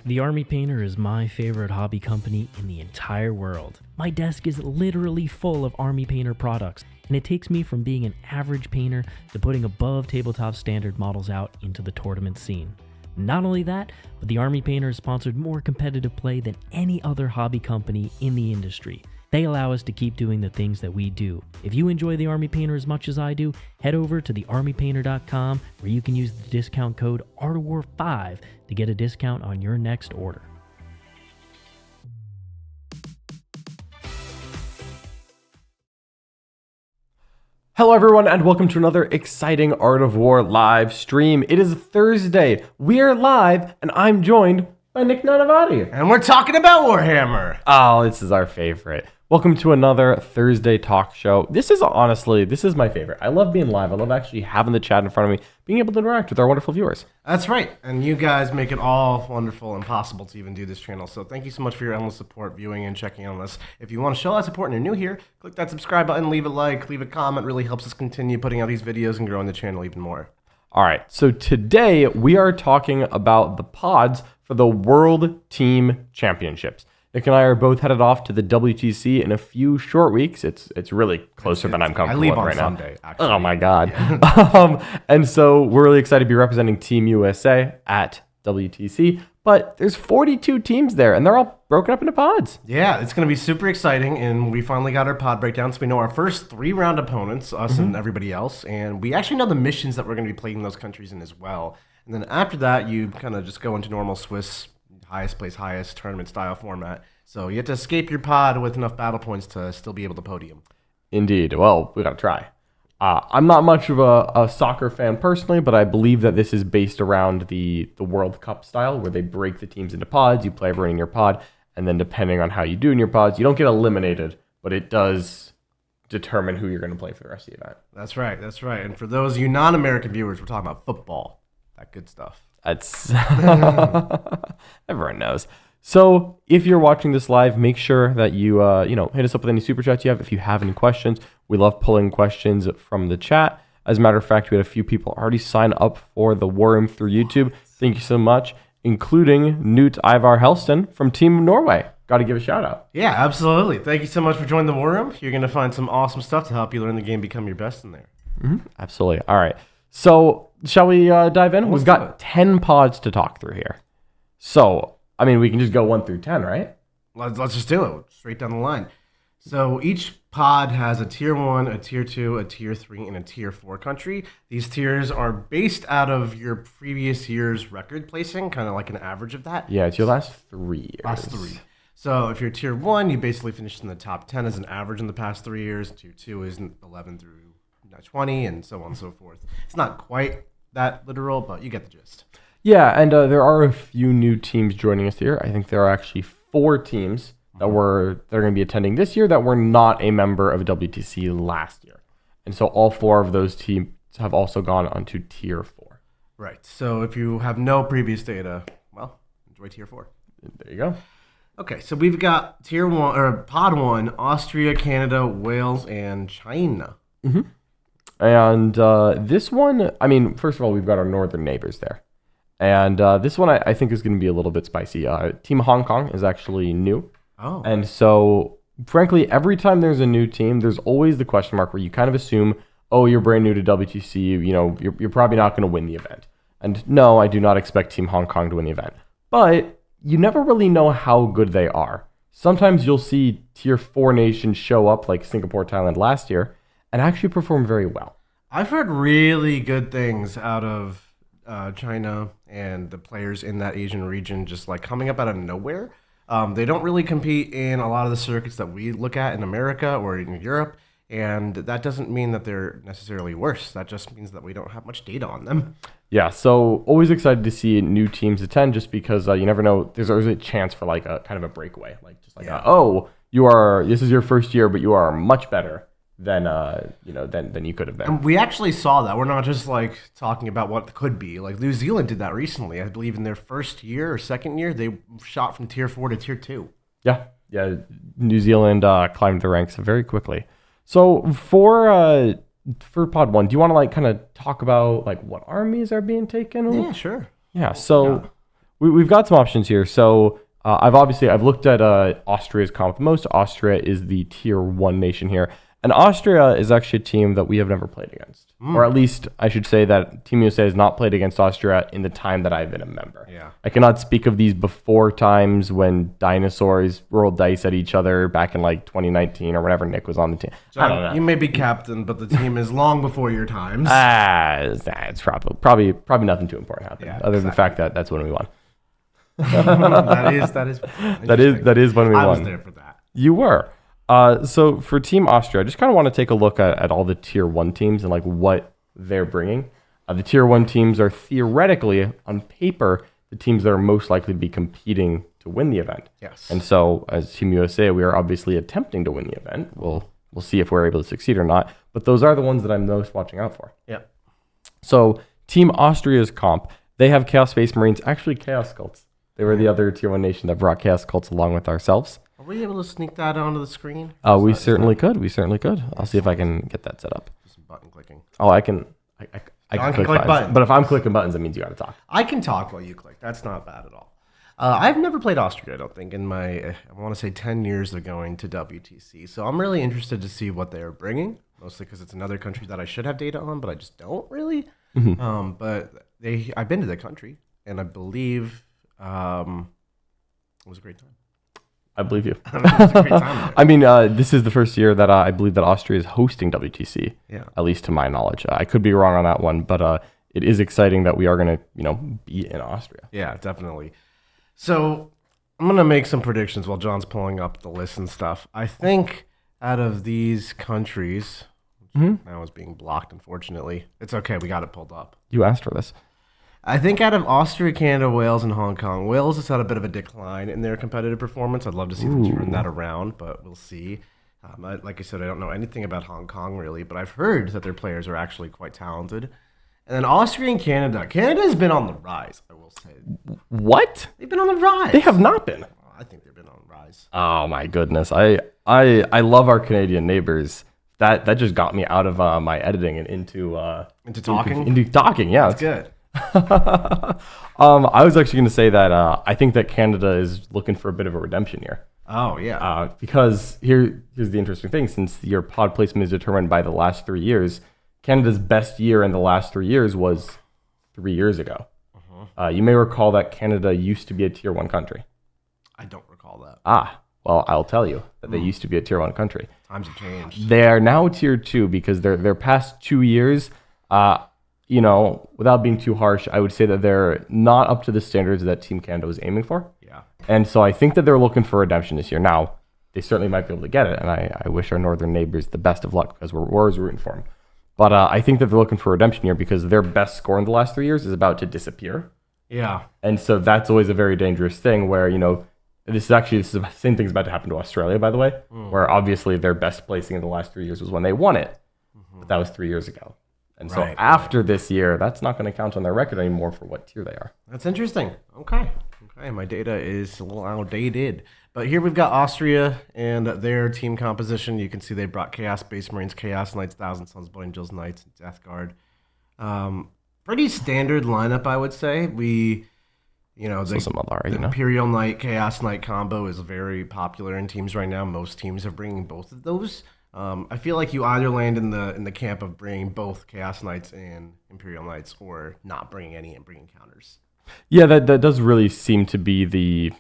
The Army Painter is my favorite hobby company in the entire world. My desk is literally full of Army Painter products, and it takes me from being an average painter to putting above tabletop standard models out into the tournament scene. Not only that, but the Army Painter has sponsored more competitive play than any other hobby company in the industry. They allow us to keep doing the things that we do. If you enjoy the Army Painter as much as I do, head over to thearmypainter.com where you can use the discount code ARTOWAR5 to get a discount on your next order. Hello everyone and welcome to another exciting Art of War live stream. It is Thursday, we are live, and I'm joined by Nick Nanavati. And we're talking about Warhammer. Oh, this is our favorite. Welcome to another Thursday talk show. This is my favorite. I love being live. I love actually having the chat in front of me, being able to interact with our wonderful viewers. That's right. And you guys make it all wonderful and possible to even do this channel. So thank you so much for your endless support, viewing and checking on us. If you want to show that support and you're new here, click that subscribe button, leave a like, leave a comment. It really helps us continue putting out these videos and growing the channel even more. All right, so today we are talking about the pods for the World Team Championships. Nick and I are both headed off to the WTC in a few short weeks. It's really closer than I'm comfortable with right now. I leave on Sunday, actually. Oh my God. Yeah. And so we're really excited to be representing Team USA at WTC. But there's 42 teams there, and they're all broken up into pods. Yeah, it's going to be super exciting, and we finally got our pod breakdown, so we know our first 3-round opponents, us and everybody else, and we actually know the missions that we're going to be playing those countries in as well. And then after that, you kind of just go into normal Swiss highest place highest tournament style format. So you have to escape your pod with enough battle points to still be able to podium. Indeed. Well, we got to try. I'm not much of a soccer fan personally, but I believe that this is based around the World Cup style, where they break the teams into pods. You play everyone in your pod, and then depending on how you do in your pods, you don't get eliminated, but it does determine who you're going to play for the rest of the event. That's right. That's right. And for those of you non-American viewers, we're talking about football. That good stuff. That's everyone knows. So if you're watching this live, make sure that you hit us up with any super chats you have. If you have any questions, we love pulling questions from the chat. As a matter of fact, we had a few people already sign up for the War Room through YouTube. Thank you so much, including Knut Ivar Helston from Team Norway. Got to give a shout out. Yeah, absolutely. Thank you so much for joining the War Room. You're going to find some awesome stuff to help you learn the game, become your best in there. Absolutely. All right. So shall we dive in? We've got 10 pods to talk through here. So, I mean, we can just go 1 through 10, right? Let's just do it. Straight down the line. So each pod has a tier 1, a tier 2, a tier 3, and a tier 4 country. These tiers are based out of your previous year's record placing, kind of like an average of that. Yeah, it's your last 3 years. Last 3. So if you're tier 1, you basically finished in the top 10 as an average in the past 3 years. Tier 2 is 11 through 20, and so on and so forth. It's not quite that literal, but you get the gist. Yeah, and there are a few new teams joining us here. I think there are actually 4 teams that are going to be attending this year that were not a member of WTC last year. And so all 4 of those teams have also gone onto tier 4. Right. So if you have no previous data, well, enjoy tier 4. There you go. Okay, so we've got tier 1 or pod 1, Austria, Canada, Wales, and China. And this one, I mean, first of all, we've got our northern neighbors there. And this one I think is going to be a little bit spicy. Team Hong Kong is actually new. Oh. And so, frankly, every time there's a new team, there's always the question mark where you kind of assume, oh, you're brand new to WTC, you know, you're probably not going to win the event. And no, I do not expect Team Hong Kong to win the event. But you never really know how good they are. Sometimes you'll see tier 4 nations show up, like Singapore, Thailand last year, and actually perform very well. I've heard really good things out of China and the players in that Asian region just like coming up out of nowhere. They don't really compete in a lot of the circuits that we look at in America or in Europe, and that doesn't mean that they're necessarily worse. That just means that we don't have much data on them. Yeah, so always excited to see new teams attend just because you never know. There's always a chance for like a kind of a breakaway. Like just like, this is your first year, but you are much better than you could have been. And we actually saw that. We're not just like talking about what could be. Like New Zealand did that recently. I believe in their first year or second year, they shot from tier 4 to tier 2. Yeah. New Zealand climbed the ranks very quickly. So for pod 1, do you want to like kind of talk about like what armies are being taken? Yeah, sure. Yeah. So we've got some options here. So I've looked at Austria's comp the most. Austria is the tier 1 nation here. And Austria is actually a team that we have never played against. Or at least I should say that Team USA has not played against Austria in the time that I've been a member. Yeah. I cannot speak of these before times when dinosaurs rolled dice at each other back in like 2019 or whenever Nick was on the team. I don't know. You may be captain, but the team is long before your times. It's probably nothing too important happened, other than the fact that that's when we won. that is when we won. I was there for that. You were. So for Team Austria, I just kind of want to take a look at all the tier 1 teams and like what they're bringing. The tier 1 teams are theoretically, on paper, the teams that are most likely to be competing to win the event. Yes. And so as Team USA, we are obviously attempting to win the event. We'll see if we're able to succeed or not. But those are the ones that I'm most watching out for. Yeah. So Team Austria's comp, they have Chaos Space Marines, actually Chaos Cults. They were the other tier 1 nation that brought Chaos Cults along with ourselves. Are we able to sneak that onto the screen? We certainly could. I'll see if I can get that set up. Some button clicking. Oh, I can click buttons. But if I'm clicking buttons, that means you got to talk. I can talk while you click. That's not bad at all. I've never played Austria, I don't think, in my, I want to say 10 years of going to WTC. So I'm really interested to see what they're bringing, mostly because it's another country that I should have data on, but I just don't really. But I've been to the country, and I believe it was a great time. I believe you. It was a great time there. I mean, this is the first year that I believe that Austria is hosting WTC. Yeah. At least to my knowledge. I could be wrong on that one, but it is exciting that we are going to, be in Austria. Yeah, definitely. So I'm going to make some predictions while John's pulling up the list and stuff. I think out of these countries, now is being blocked, unfortunately. It's okay. We got it pulled up. You asked for this. I think out of Austria, Canada, Wales, and Hong Kong, Wales has had a bit of a decline in their competitive performance. I'd love to see them turn that around, but we'll see. Like I said, I don't know anything about Hong Kong really, but I've heard that their players are actually quite talented. And then Austria and Canada. Canada has been on the rise, I will say. What? They've been on the rise. They have not been. I think they've been on the rise. Oh my goodness. I love our Canadian neighbors. That just got me out of my editing and into talking? Into talking, yeah. That's good. I was actually going to say that I think that Canada is looking for a bit of a redemption here. Oh, yeah. Because here's the interesting thing. Since your pod placement is determined by the last 3 years, Canada's best year in the last 3 years was 3 years ago. You may recall that Canada used to be a tier 1 country. I don't recall that. Well, I'll tell you that they used to be a tier 1 country. Times have changed. They are now tier 2 because their past 2 years, without being too harsh, I would say that they're not up to the standards that Team Canada was aiming for. Yeah. And so I think that they're looking for redemption this year. Now, they certainly might be able to get it, and I wish our northern neighbors the best of luck because we're always rooting for them. But I think that they're looking for redemption here because their best score in the last 3 years is about to disappear. Yeah. And so that's always a very dangerous thing where, this is the same thing's about to happen to Australia, by the way, where obviously their best placing in the last 3 years was when they won it. But that was 3 years ago. And so after this year, that's not going to count on their record anymore for what tier they are. That's interesting. Okay. My data is a little outdated. But here we've got Austria and their team composition. You can see they brought Chaos Space Marines, Chaos Knights, Thousand Sons, Blood Angels, Knights, and Death Guard. Pretty standard lineup, I would say. The Imperial Knight, Chaos Knight combo is very popular in teams right now. Most teams are bringing both of those. I feel like you either land in the camp of bringing both Chaos Knights and Imperial Knights, or not bringing any and bringing counters. Yeah, that does really seem to be the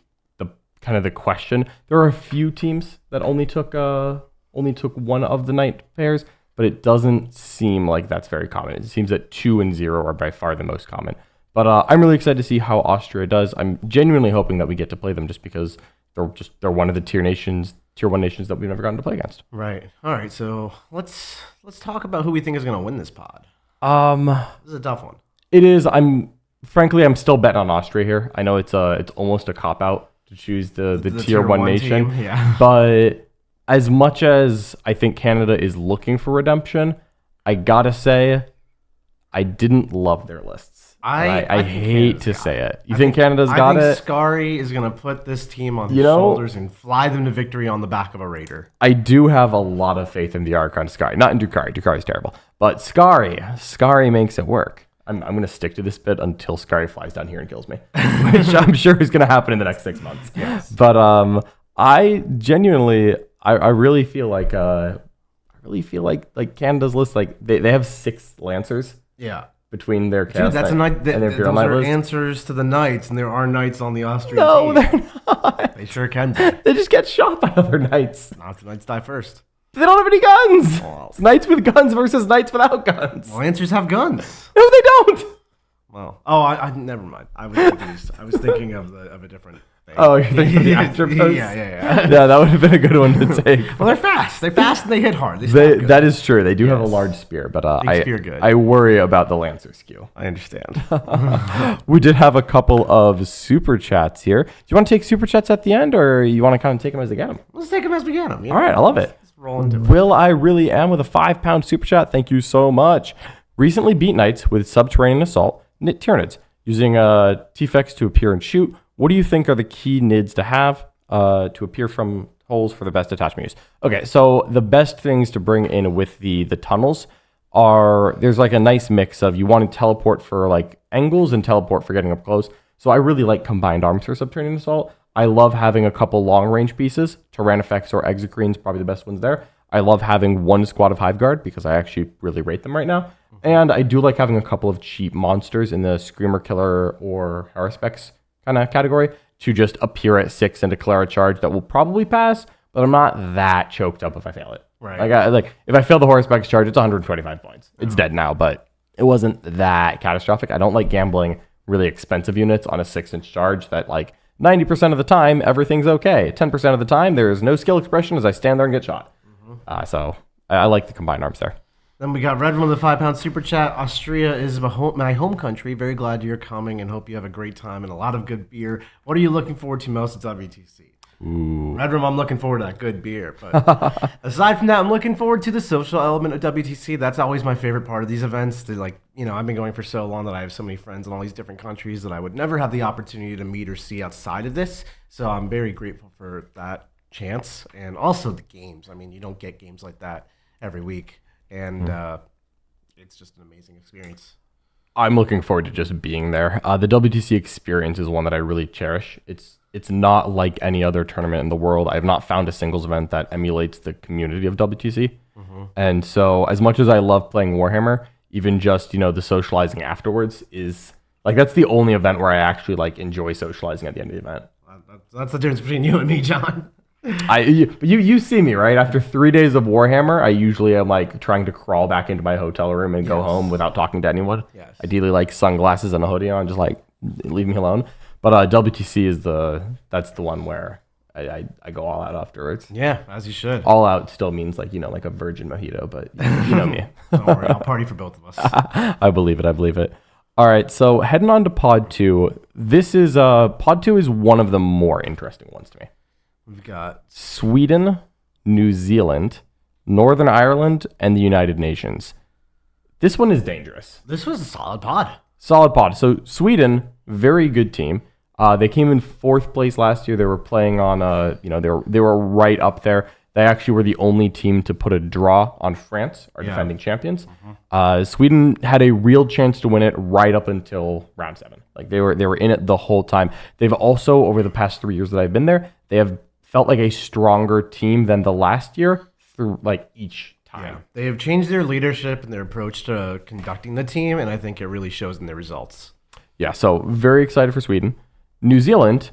kind of the question. There are a few teams that only took one of the knight pairs, but it doesn't seem like that's very common. It seems that 2 and 0 are by far the most common. But I'm really excited to see how Austria does. I'm genuinely hoping that we get to play them just because they're one of the tier 1 nations that we've never gotten to play against. Right. All right. So let's talk about who we think is going to win this pod. This is a tough one. It is. I'm still betting on Austria here. I know it's almost a cop out to choose the tier 1 nation. Team, yeah. But as much as I think Canada is looking for redemption, I gotta say I didn't love their lists. I hate to say it. You think Canada's got it? I think Scary is going to put this team on his shoulders and fly them to victory on the back of a Raider. I do have a lot of faith in the Archon Scary. Not in Dukari. Dukari's terrible. But Scary makes it work. I'm going to stick to this bit until Scary flies down here and kills me, which I'm sure is going to happen in the next 6 months. Yes. But I genuinely, I really feel like Canada's list, like they have 6 Lancers Yeah. between their Dude, Chaos that's a Knight knight. and their Those Imperial Knight are list. answers to the knights, and there are knights on the Austrian No, team. they're not. They sure can be. They just get shot by other knights. Not the knights die first. They don't have any guns. Well, It's knights with guns versus knights without guns. Lancers have guns. No, they don't. Well, I never mind. I was confused. I was thinking of a different thing. Oh, you're thinking of the after post? Yeah. Yeah, that would have been a good one to take. Well, they're fast. They're fast and they hit hard. They stab good. That is true. They do have a Yes. large spear, but Big spear good. I worry about the Lancer skew. I understand. We did have a couple of super chats here. Do you want to take super chats at the end, or you want to kind of take them as they get them? Let's take them as we get them. All right, I love it. Let's roll into it. Will I really am with a £5 super chat? Thank you so much. Recently beat knights with subterranean assault, Tyranids, using T-Fex to appear and shoot. What do you think are the key nids to have to appear from holes for the best attachment use? Okay, so the best things to bring in with the tunnels are, there's like a nice mix of, you want to teleport for like angles and teleport for getting up close. So I really like combined arms for subterranean assault. I love having a couple long range pieces. Tyrannifex or Exocrine's probably the best ones there. I love having one squad of Hive Guard because I actually really rate them right now. And I do like having a couple of cheap monsters in the Screamer Killer or Haruspex kind of category to just appear at 6 and declare a charge that will probably pass, but I'm not that choked up if I fail it. Right. Like if I fail the Haruspex charge, it's 125 points. It's dead now, but it wasn't that catastrophic. I don't like gambling really expensive units on a 6-inch charge that like 90% of the time, everything's okay. 10% of the time, there is no skill expression as I stand there and get shot. So I like the combined arms there. Then we got Red one with the £5 super chat. Austria is my home country. Very glad you're coming and hope you have a great time and a lot of good beer. What are you looking forward to most at WTC? Ooh. Red Room, I'm looking forward to that good beer. But aside from that, I'm looking forward to the social element of WTC. That's always my favorite part of these events. They're like, I've been going for so long that I have so many friends in all these different countries that I would never have the opportunity to meet or see outside of this. So I'm very grateful for that chance. And also the games. I mean, you don't get games like that every week. And it's just an amazing experience. I'm looking forward to just being there. The WTC experience is one that I really cherish. It's not like any other tournament in the world. I have not found a singles event that emulates the community of WTC. And so as much as I love playing Warhammer, even just, the socializing afterwards is like, that's the only event where I actually like enjoy socializing at the end of the event. That's the difference between you and me, John. You see me, right? After 3 days of Warhammer, I usually am like trying to crawl back into my hotel room and go home without talking to anyone. Yes. Ideally, like sunglasses and a hoodie on, just like leave me alone. But WTC is that's the one where I go all out afterwards. Yeah, as you should. All out still means like like a virgin mojito, but you know me. Don't worry, I'll party for both of us. I believe it. All right, so heading on to Pod 2. This is Pod 2 is one of the more interesting ones to me. We've got Sweden, New Zealand, Northern Ireland, and the United Nations. This one is dangerous. This was a solid pod. Solid pod. So Sweden, very good team. They came in 4th place last year. They were playing on, they were right up there. They actually were the only team to put a draw on France, our defending champions. Sweden had a real chance to win it right up until round 7. Like they were in it the whole time. They've also, over the past 3 years that I've been there, they have felt like a stronger team than the last year through like each time. Yeah. They have changed their leadership and their approach to conducting the team, and I think it really shows in their results. Yeah, so very excited for Sweden. New Zealand,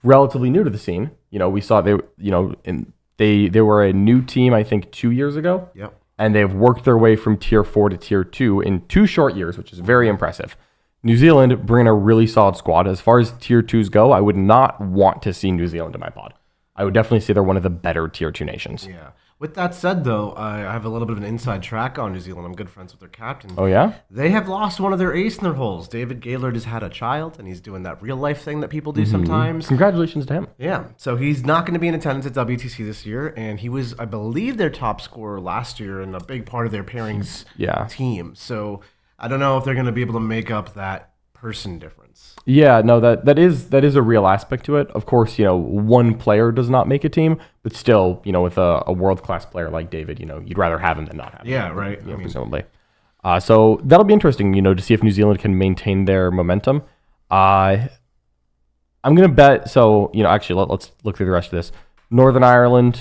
relatively new to the scene. We saw they were a new team, I think, 2 years ago. Yep. And they've worked their way from tier 4 to tier 2 in 2 short years, which is very impressive. New Zealand bring a really solid squad. As far as tier 2s go, I would not want to see New Zealand in my pod. I would definitely say they're one of the better tier 2 nations. Yeah. With that said, though, I have a little bit of an inside track on New Zealand. I'm good friends with their captain. Oh, yeah? They have lost one of their ace in their holes. David Gaylord has had a child, and he's doing that real life thing that people do sometimes. Congratulations to him. Yeah, so he's not going to be in attendance at WTC this year, and he was, I believe, their top scorer last year and a big part of their pairings team. So I don't know if they're going to be able to make up that person difference. Yeah, no, that is a real aspect to it. Of course, one player does not make a team, but still, with a world-class player like David, you'd rather have him than not have him. Yeah, right. Presumably. So that'll be interesting, to see if New Zealand can maintain their momentum. I'm going to bet, so, actually, let's look through the rest of this. Northern Ireland,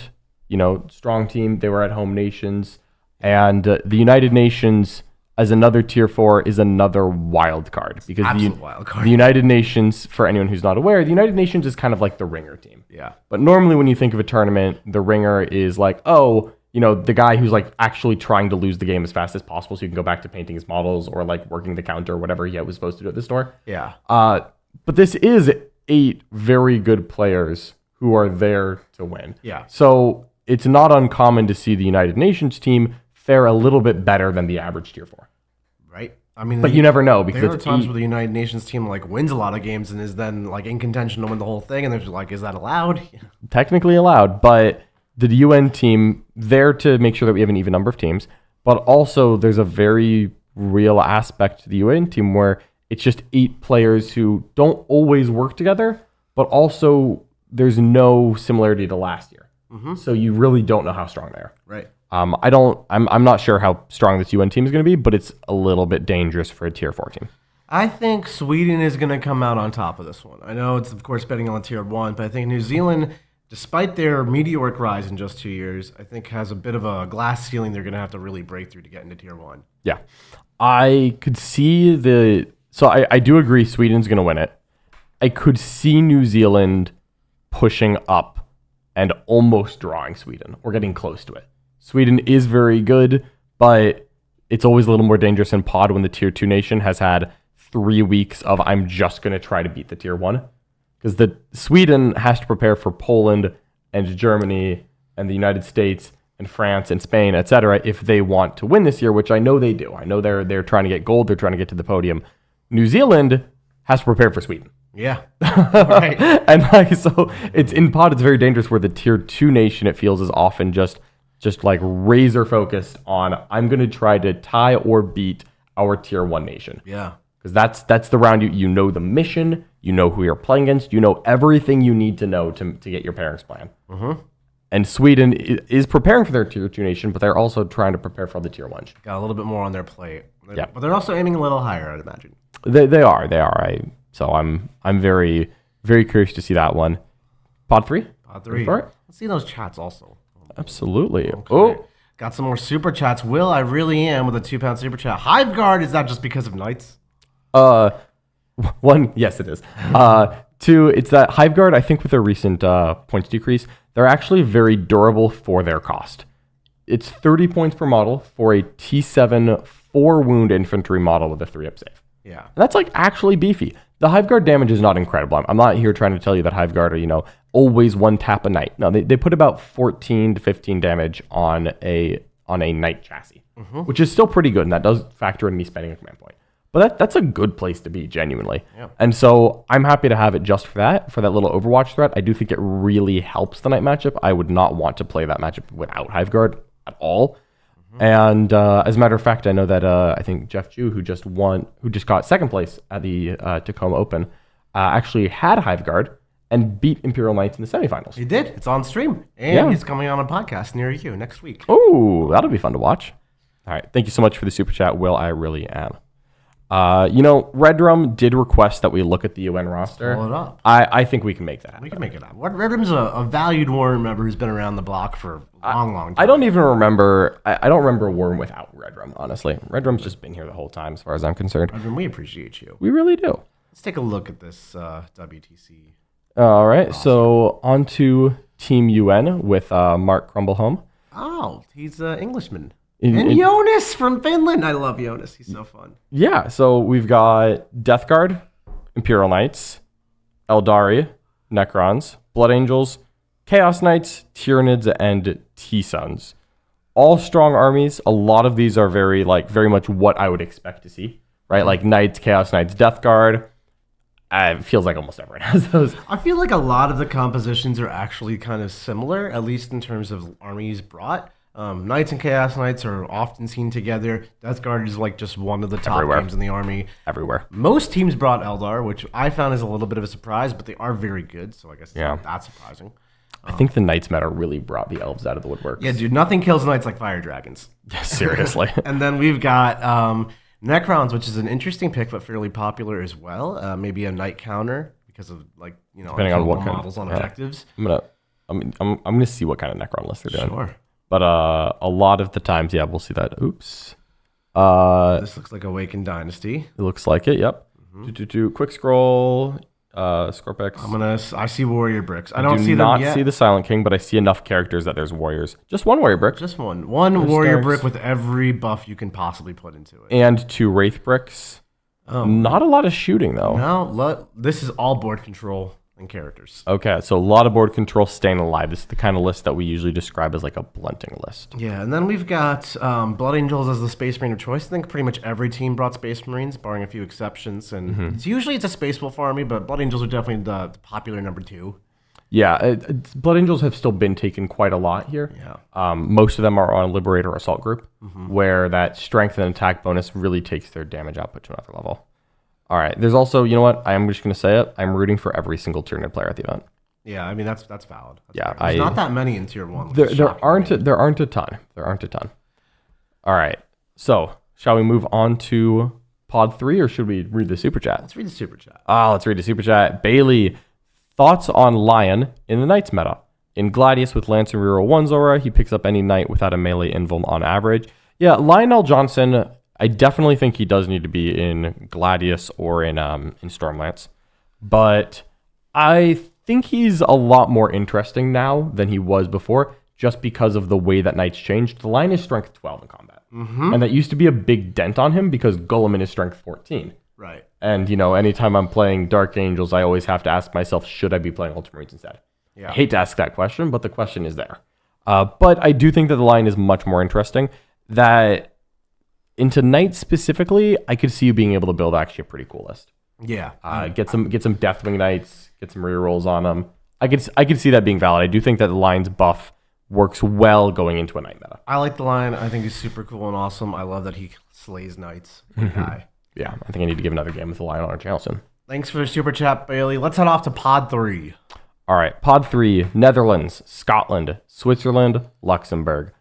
strong team. They were at home nations. And the United Nations, as another tier 4, is another wild card. Because wild card. The United Nations, for anyone who's not aware, the United Nations is kind of like the ringer team. Yeah. But normally when you think of a tournament, the ringer is like, the guy who's like actually trying to lose the game as fast as possible so you can go back to painting his models or like working the counter or whatever he was supposed to do at the store. Yeah. But this is 8 very good players who are there to win. Yeah. So it's not uncommon to see the United Nations team fare a little bit better than the average tier 4. Right. I mean, but you never know because there are times where the United Nations team like wins a lot of games and is then like in contention to win the whole thing, and they're just like, is that allowed? Technically allowed, but the UN team there to make sure that we have an even number of teams, but also there's a very real aspect to the UN team where it's just 8 players who don't always work together, but also there's no similarity to last year. Mm-hmm. So you really don't know how strong they are. Right. I'm not sure how strong this UN team is going to be, but it's a little bit dangerous for a tier 4 team. I think Sweden is going to come out on top of this one. I know it's, of course, betting on tier 1, but I think New Zealand, despite their meteoric rise in just 2 years, I think has a bit of a glass ceiling they're going to have to really break through to get into tier 1. Yeah. I could see so I do agree Sweden's going to win it. I could see New Zealand pushing up and almost drawing Sweden or getting close to it. Sweden is very good, but it's always a little more dangerous in pod when the tier 2 nation has had 3 weeks of I'm just going to try to beat the tier 1. Because the Sweden has to prepare for Poland and Germany and the United States and France and Spain, etc. if they want to win this year, which I know they do. I know they're trying to get gold. They're trying to get to the podium. New Zealand has to prepare for Sweden. Yeah. Right. And so it's in pod, it's very dangerous where the tier 2 nation, it feels, is often just like razor focused on I'm going to try to tie or beat our tier 1 nation. Yeah. Because that's the round you know the mission, you know who you're playing against, you know everything you need to know to get your pairings plan. Mm-hmm. And Sweden is preparing for their tier 2 nation, but they're also trying to prepare for the tier 1. Got a little bit more on their plate. Yeah. But they're also aiming a little higher, I'd imagine. They are. So I'm very, very curious to see that one. Pod 3? Pod 3. Let's see those chats also. Absolutely. Okay. Oh. Got some more super chats. Will, I really am with a £2 super chat. Hive Guard, is that just because of Knights? 1, yes, it is. 2, it's that Hive Guard, I think with their recent points decrease, they're actually very durable for their cost. It's 30 points per model for a T7 4-wound infantry model with a 3-up save. Yeah. And that's like actually beefy. The Hive Guard damage is not incredible. I'm not here trying to tell you that Hive Guard are, always one tap a knight. No, they put about 14 to 15 damage on a knight chassis, which is still pretty good, and that does factor in me spending a command point. But that's a good place to be, genuinely. Yeah. And so I'm happy to have it just for that little Overwatch threat. I do think it really helps the knight matchup. I would not want to play that matchup without Hive Guard at all. And as a matter of fact, I know that I think Jeff Jew, who just got second place at the Tacoma Open, actually had Hive Guard and beat Imperial Knights in the semifinals. He did. It's on stream. And he's coming on a podcast near you next week. Oh, that'll be fun to watch. All right. Thank you so much for the super chat, Will. I really am. Red Drum did request that we look at the UN roster. Pull it up. I think we can make that happen. We can make it happen. Red Drum's a valued Worm member who's been around the block for a long time. I don't even remember. I don't remember a Worm without Red Drum, honestly. Red Drum's just been here the whole time, as far as I'm concerned. Red Drum, we appreciate you. We really do. Let's take a look at this WTC. All right, so on to Team UN with Mark Crumbleholm. Oh, he's an Englishman. And Jonas from Finland. I love Jonas. He's so fun. Yeah, so we've got Death Guard, Imperial Knights, Eldari, Necrons, Blood Angels, Chaos Knights, Tyranids, and T-Suns. All strong armies. A lot of these are very much what I would expect to see, right? Like Knights, Chaos Knights, Death Guard. It feels like almost everyone has those. I feel like a lot of the compositions are actually kind of similar, at least in terms of armies brought. Knights and Chaos Knights are often seen together. Death Guard is like just one of the top games in the army. Everywhere. Most teams brought Eldar, which I found is a little bit of a surprise, but they are very good, so I guess it's not that surprising. I think the Knights meta really brought the elves out of the woodwork. Yeah, dude, nothing kills knights like fire dragons. Seriously. And then we've got Necrons, which is an interesting pick, but fairly popular as well. Maybe a knight counter because of Depending on what models on objectives. I'm gonna see what kind of Necron list they're doing. Sure. But a lot of the times, yeah, we'll see that. Oops. This looks like Awakened Dynasty. It looks like it. Yep. Quick scroll. Scorpex. I see warrior bricks. I I don't do see them not yet. see the Silent King, but I see enough characters that there's warriors. Just one warrior brick Just one warrior stars. brick with every buff you can possibly put into it. and 2 wraith bricks. Not a lot of shooting though. No, this is all board control and characters. Okay, so a lot of board control staying alive. This is the kind of list that we usually describe as like a blunting list. Yeah, and then we've got Blood Angels as the Space Marine of choice. I think pretty much every team brought Space Marines, barring a few exceptions. And it's a Space Wolf army, but Blood Angels are definitely the popular number 2. Yeah, Blood Angels have still been taken quite a lot here. Yeah. Most of them are on Liberator Assault Group, where that strength and attack bonus really takes their damage output to another level. All right, there's also, you know what? I'm just going to say it. I'm rooting for every single Tyranid player at the event. Yeah, I mean, that's valid. Yeah, There's not that many in Tier 1. There aren't a ton. All right, so shall we move on to Pod 3, or should we read the Super Chat? Let's read the Super Chat. Let's read the Super Chat. Bailey, thoughts on Lion in the Knights meta? In Gladius with Lance and reroll 1's aura, he picks up any Knight without a melee invuln on average. Yeah, Lionel Johnson, I definitely think he does need to be in Gladius or in Stormlance. But I think he's a lot more interesting now than he was before, just because of the way that Knights changed. The line is strength 12 in combat. And that used to be a big dent on him because Guilliman is strength 14. Right. And, anytime I'm playing Dark Angels, I always have to ask myself, should I be playing Ultramarines instead? Yeah. I hate to ask that question, but the question is there. But I do think that the line is much more interesting. That into Knights specifically, I could see you being able to build actually a pretty cool list. Yeah. Get some Deathwing Knights, get some rerolls on them. I could see that being valid. I do think that the line's buff works well going into a Knight meta. I like the line. I think he's super cool and awesome. I love that he slays Knights. Good guy. Yeah, I think I need to give another game with the line on our channel soon. Thanks for the Super Chat, Bailey. Let's head off to Pod 3. All right, Pod 3, Netherlands, Scotland, Switzerland, Luxembourg.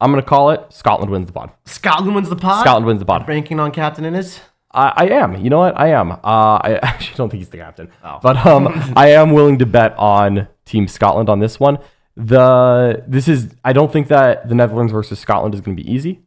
I'm going to call it Scotland wins the pod. Scotland wins the pod? Scotland wins the pod. Ranking on Captain Innes? I am. You know what? I am. I actually don't think he's the captain. Oh. But I am willing to bet on Team Scotland on this one. I don't think that the Netherlands versus Scotland is going to be easy.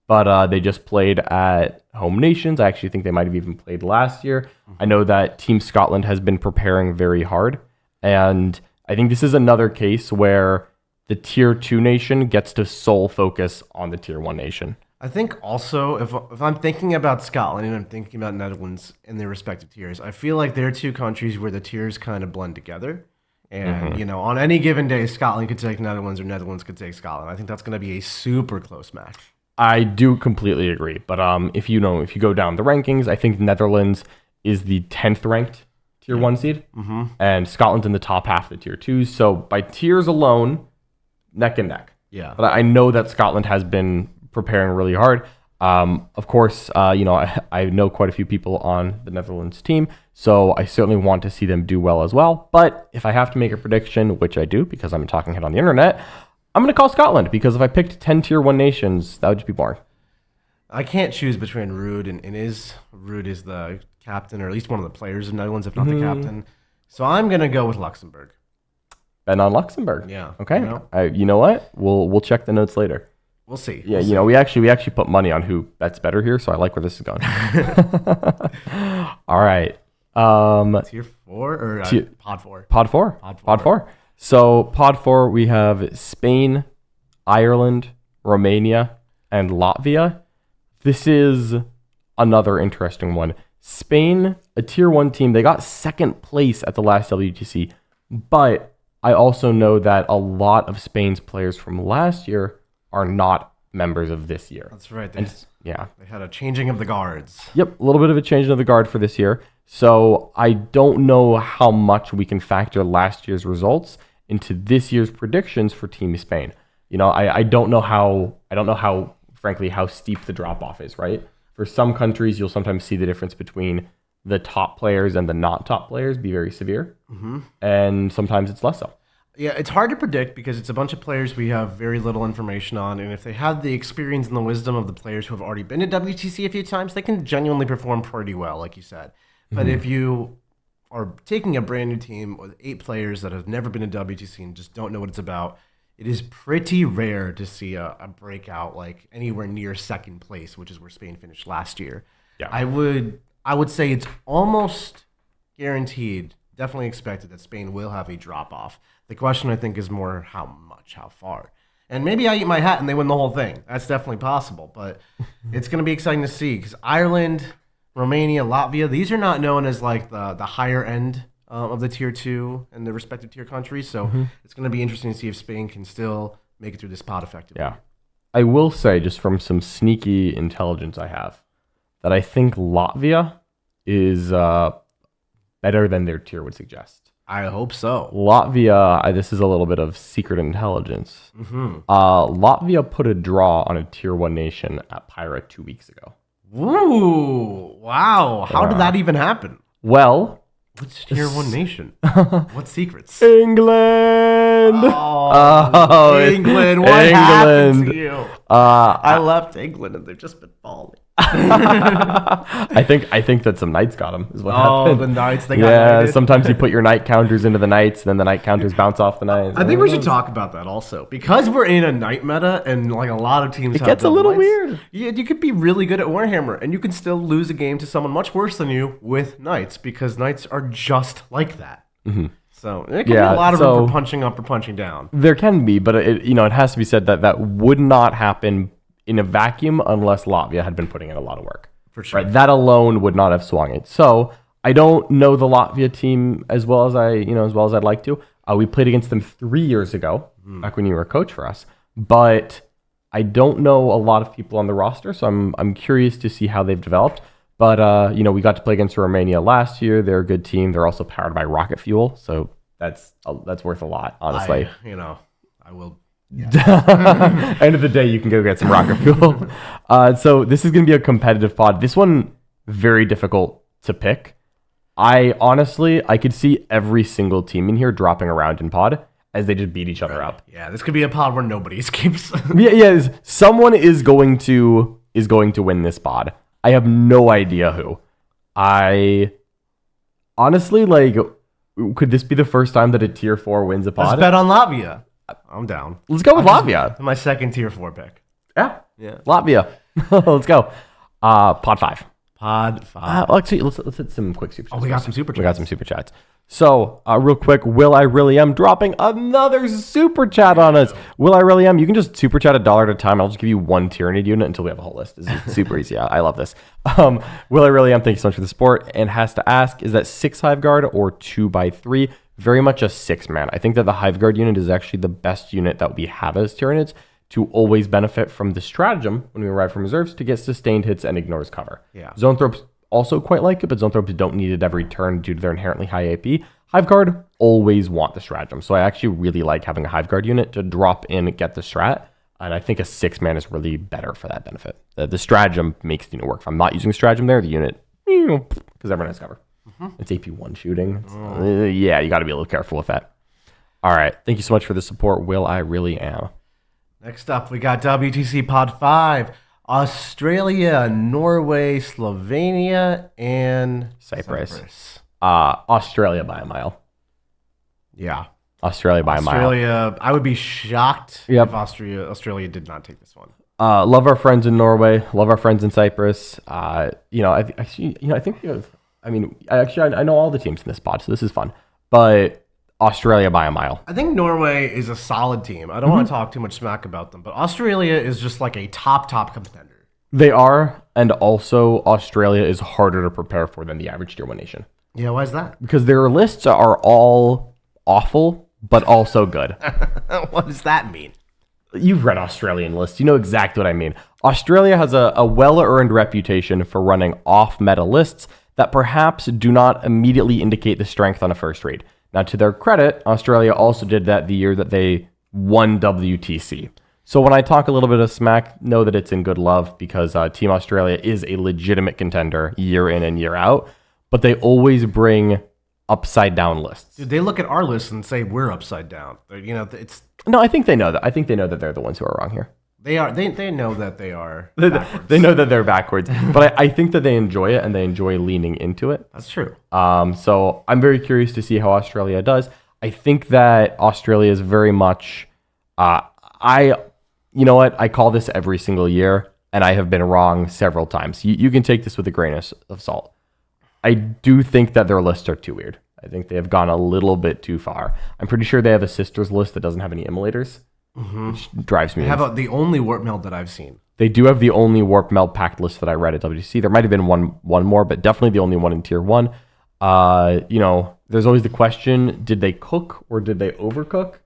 But they just played at Home Nations. I actually think they might have even played last year. I know that Team Scotland has been preparing very hard. And I think this is another case where the Tier 2 nation gets to sole focus on the Tier 1 nation. I think also, if I'm thinking about Scotland and I'm thinking about Netherlands in their respective tiers, I feel like they're two countries where the tiers kind of blend together. And, on any given day, Scotland could take Netherlands or Netherlands could take Scotland. I think that's going to be a super close match. I do completely agree. But if you go down the rankings, I think Netherlands is the 10th ranked Tier 1 seed. And Scotland's in the top half of the Tier 2s. So by tiers alone, neck and neck. Yeah. But I know that Scotland has been preparing really hard. Of course, I know quite a few people on the Netherlands team, so I certainly want to see them do well as well. But if I have to make a prediction, which I do because I'm a talking head on the internet, I'm going to call Scotland, because if I picked 10 Tier 1 nations, that would just be boring. I can't choose between Ruud and Innes. Ruud is the captain, or at least one of the players of Netherlands, if not the captain. So I'm going to go with Luxembourg. Ben on Luxembourg. Yeah. Okay. You know what? We'll check the notes later. We'll see. Yeah, we actually put money on who bets better here, so I like where this is going. All right. Tier 4 or Pod 4? Pod 4. Pod 4. So Pod 4, we have Spain, Ireland, Romania, and Latvia. This is another interesting one. Spain, a Tier 1 team, they got second place at the last WTC, but I also know that a lot of Spain's players from last year are not members of this year. That's right. They had a changing of the guards. Yep, a little bit of a change of the guard for this year. So I don't know how much we can factor last year's results into this year's predictions for Team Spain. I don't know how frankly how steep the drop off is, right? For some countries, you'll sometimes see the difference between the top players and the not top players be very severe, and sometimes it's less so. Yeah, it's hard to predict because it's a bunch of players we have very little information on, and if they have the experience and the wisdom of the players who have already been to WTC a few times, they can genuinely perform pretty well, like you said. But if you are taking a brand new team with 8 players that have never been to WTC and just don't know what it's about, it is pretty rare to see a breakout like anywhere near second place, which is where Spain finished last year. Yeah. I would say it's almost guaranteed, definitely expected that Spain will have a drop off. The question, I think, is more how much, how far. And maybe I eat my hat and they win the whole thing. That's definitely possible. But it's going to be exciting to see because Ireland, Romania, Latvia, these are not known as like the higher end of the tier 2 and the respective tier countries. So it's going to be interesting to see if Spain can still make it through this pod effectively. Yeah. I will say, just from some sneaky intelligence I have, that I think Latvia is better than their tier would suggest. I hope so. Latvia, this is a little bit of secret intelligence. Latvia put a draw on a tier 1 nation at Pirate 2 weeks ago. Ooh, wow. How did that even happen? Well, Which tier 1 nation? What secrets? England! England. What happened to you? I left England and they've just been falling. I think that some knights got them is what happened. The knights, they got knighted. Sometimes you put your knight counters into the knights, then the knight counters bounce off the knights. I think we should talk about that also. Because we're in a knight meta and like a lot of teams have gets a little weird. Yeah, you could be really good at Warhammer and you can still lose a game to someone much worse than you with knights because knights are just like that. So there can be a lot of room for punching up or punching down. There can be, but it has to be said that would not happen in a vacuum unless Latvia had been putting in a lot of work. For sure. Right? That alone would not have swung it. So I don't know the Latvia team as well as I'd like to. We played against them 3 years ago, back when you were a coach for us. But I don't know a lot of people on the roster, so I'm curious to see how they've developed. But we got to play against Romania last year. They're a good team. They're also powered by rocket fuel, so that's worth a lot, honestly. I will. End of the day, you can go get some rocket fuel. So this is going to be a competitive pod. This one, very difficult to pick. I could see every single team in here dropping around in pod as they just beat each other up. Yeah, this could be a pod where nobody escapes. Someone is going to win this pod. I have no idea who. I honestly, could this be the first time that a tier 4 wins a pod? Let's bet on Latvia. I'm down. Let's go with Latvia. My second tier 4 pick. Yeah. Latvia. Let's go. Pod 5. Pod 5. Actually, let's hit some quick super chats. We got some super chats. We got some super chats. So, real quick, Will I Really Am dropping another super chat on us. Will I Really Am, you can just super chat $1 at a time. I'll just give you one Tyranid unit until we have a whole list. This is super easy. I love this. Will I Really Am, thank you so much for the support. And has to ask, is that 6 Hive Guard or 2x3? Very much a 6-man. I think that the Hive Guard unit is actually the best unit that we have as Tyranids to always benefit from the stratagem when we arrive from reserves to get sustained hits and ignores cover. Yeah. Zoanthropes also quite like it, but Zoanthropes don't need it every turn due to their inherently high AP. Hive Guard always want the stratagem, so I actually really like having a Hive Guard unit to drop in and get the strat, and I think a 6-man is really better for that benefit. The stratagem makes the unit work. If I'm not using stratagem there, the unit, because everyone has cover. It's AP 1 shooting. Yeah, you got to be a little careful with that. All right. Thank you so much for the support, Will. I really am. Next up, we got WTC Pod 5. Australia, Norway, Slovenia, and Cyprus. Australia by a mile. Yeah. Australia by a mile. Australia, I would be shocked if Australia did not take this one. Love our friends in Norway. Love our friends in Cyprus. I think we have... I know all the teams in this pod, so this is fun. But Australia by a mile. I think Norway is a solid team. I don't want to talk too much smack about them, but Australia is just like a top contender. They are, and also Australia is harder to prepare for than the average tier 1 nation. Yeah, why is that? Because their lists are all awful, but also good. What does that mean? You've read Australian lists. You know exactly what I mean. Australia has a well-earned reputation for running off-meta lists that perhaps do not immediately indicate the strength on a first read. Now, to their credit, Australia also did that the year that they won WTC. So when I talk a little bit of smack, know that it's in good love because Team Australia is a legitimate contender year in and year out. But they always bring upside down lists. Dude, they look at our list and say we're upside down. You know, it's No, I think they know that. I think they know that they're the ones who are wrong here. they are. They know that they are. They backwards. know that they're backwards, but I think that they enjoy it and they enjoy leaning into it. That's true. So I'm very curious to see how Australia does. I think that Australia is very much. You know what? I call this every single year, and I have been wrong several times. You can take this with a grain of salt. I do think that their lists are too weird. I think they have gone a little bit too far. I'm pretty sure they have a sisters list that doesn't have any immolators, which drives me. How about the only warp meld that I've seen? They do have the only warp meld pact list that I read at WTC. There might have been one more, but definitely the only one in tier 1. There's always the question: did they cook or did they overcook?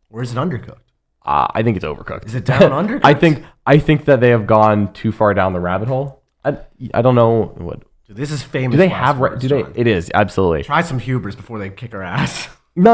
Or is it undercooked? I think it's overcooked. Is it down undercooked? I think that they have gone too far down the rabbit hole. I don't know what. Dude, this is famous. Do they last have? words, Do they? John. It is absolutely. Try some hubris before they kick our ass. No.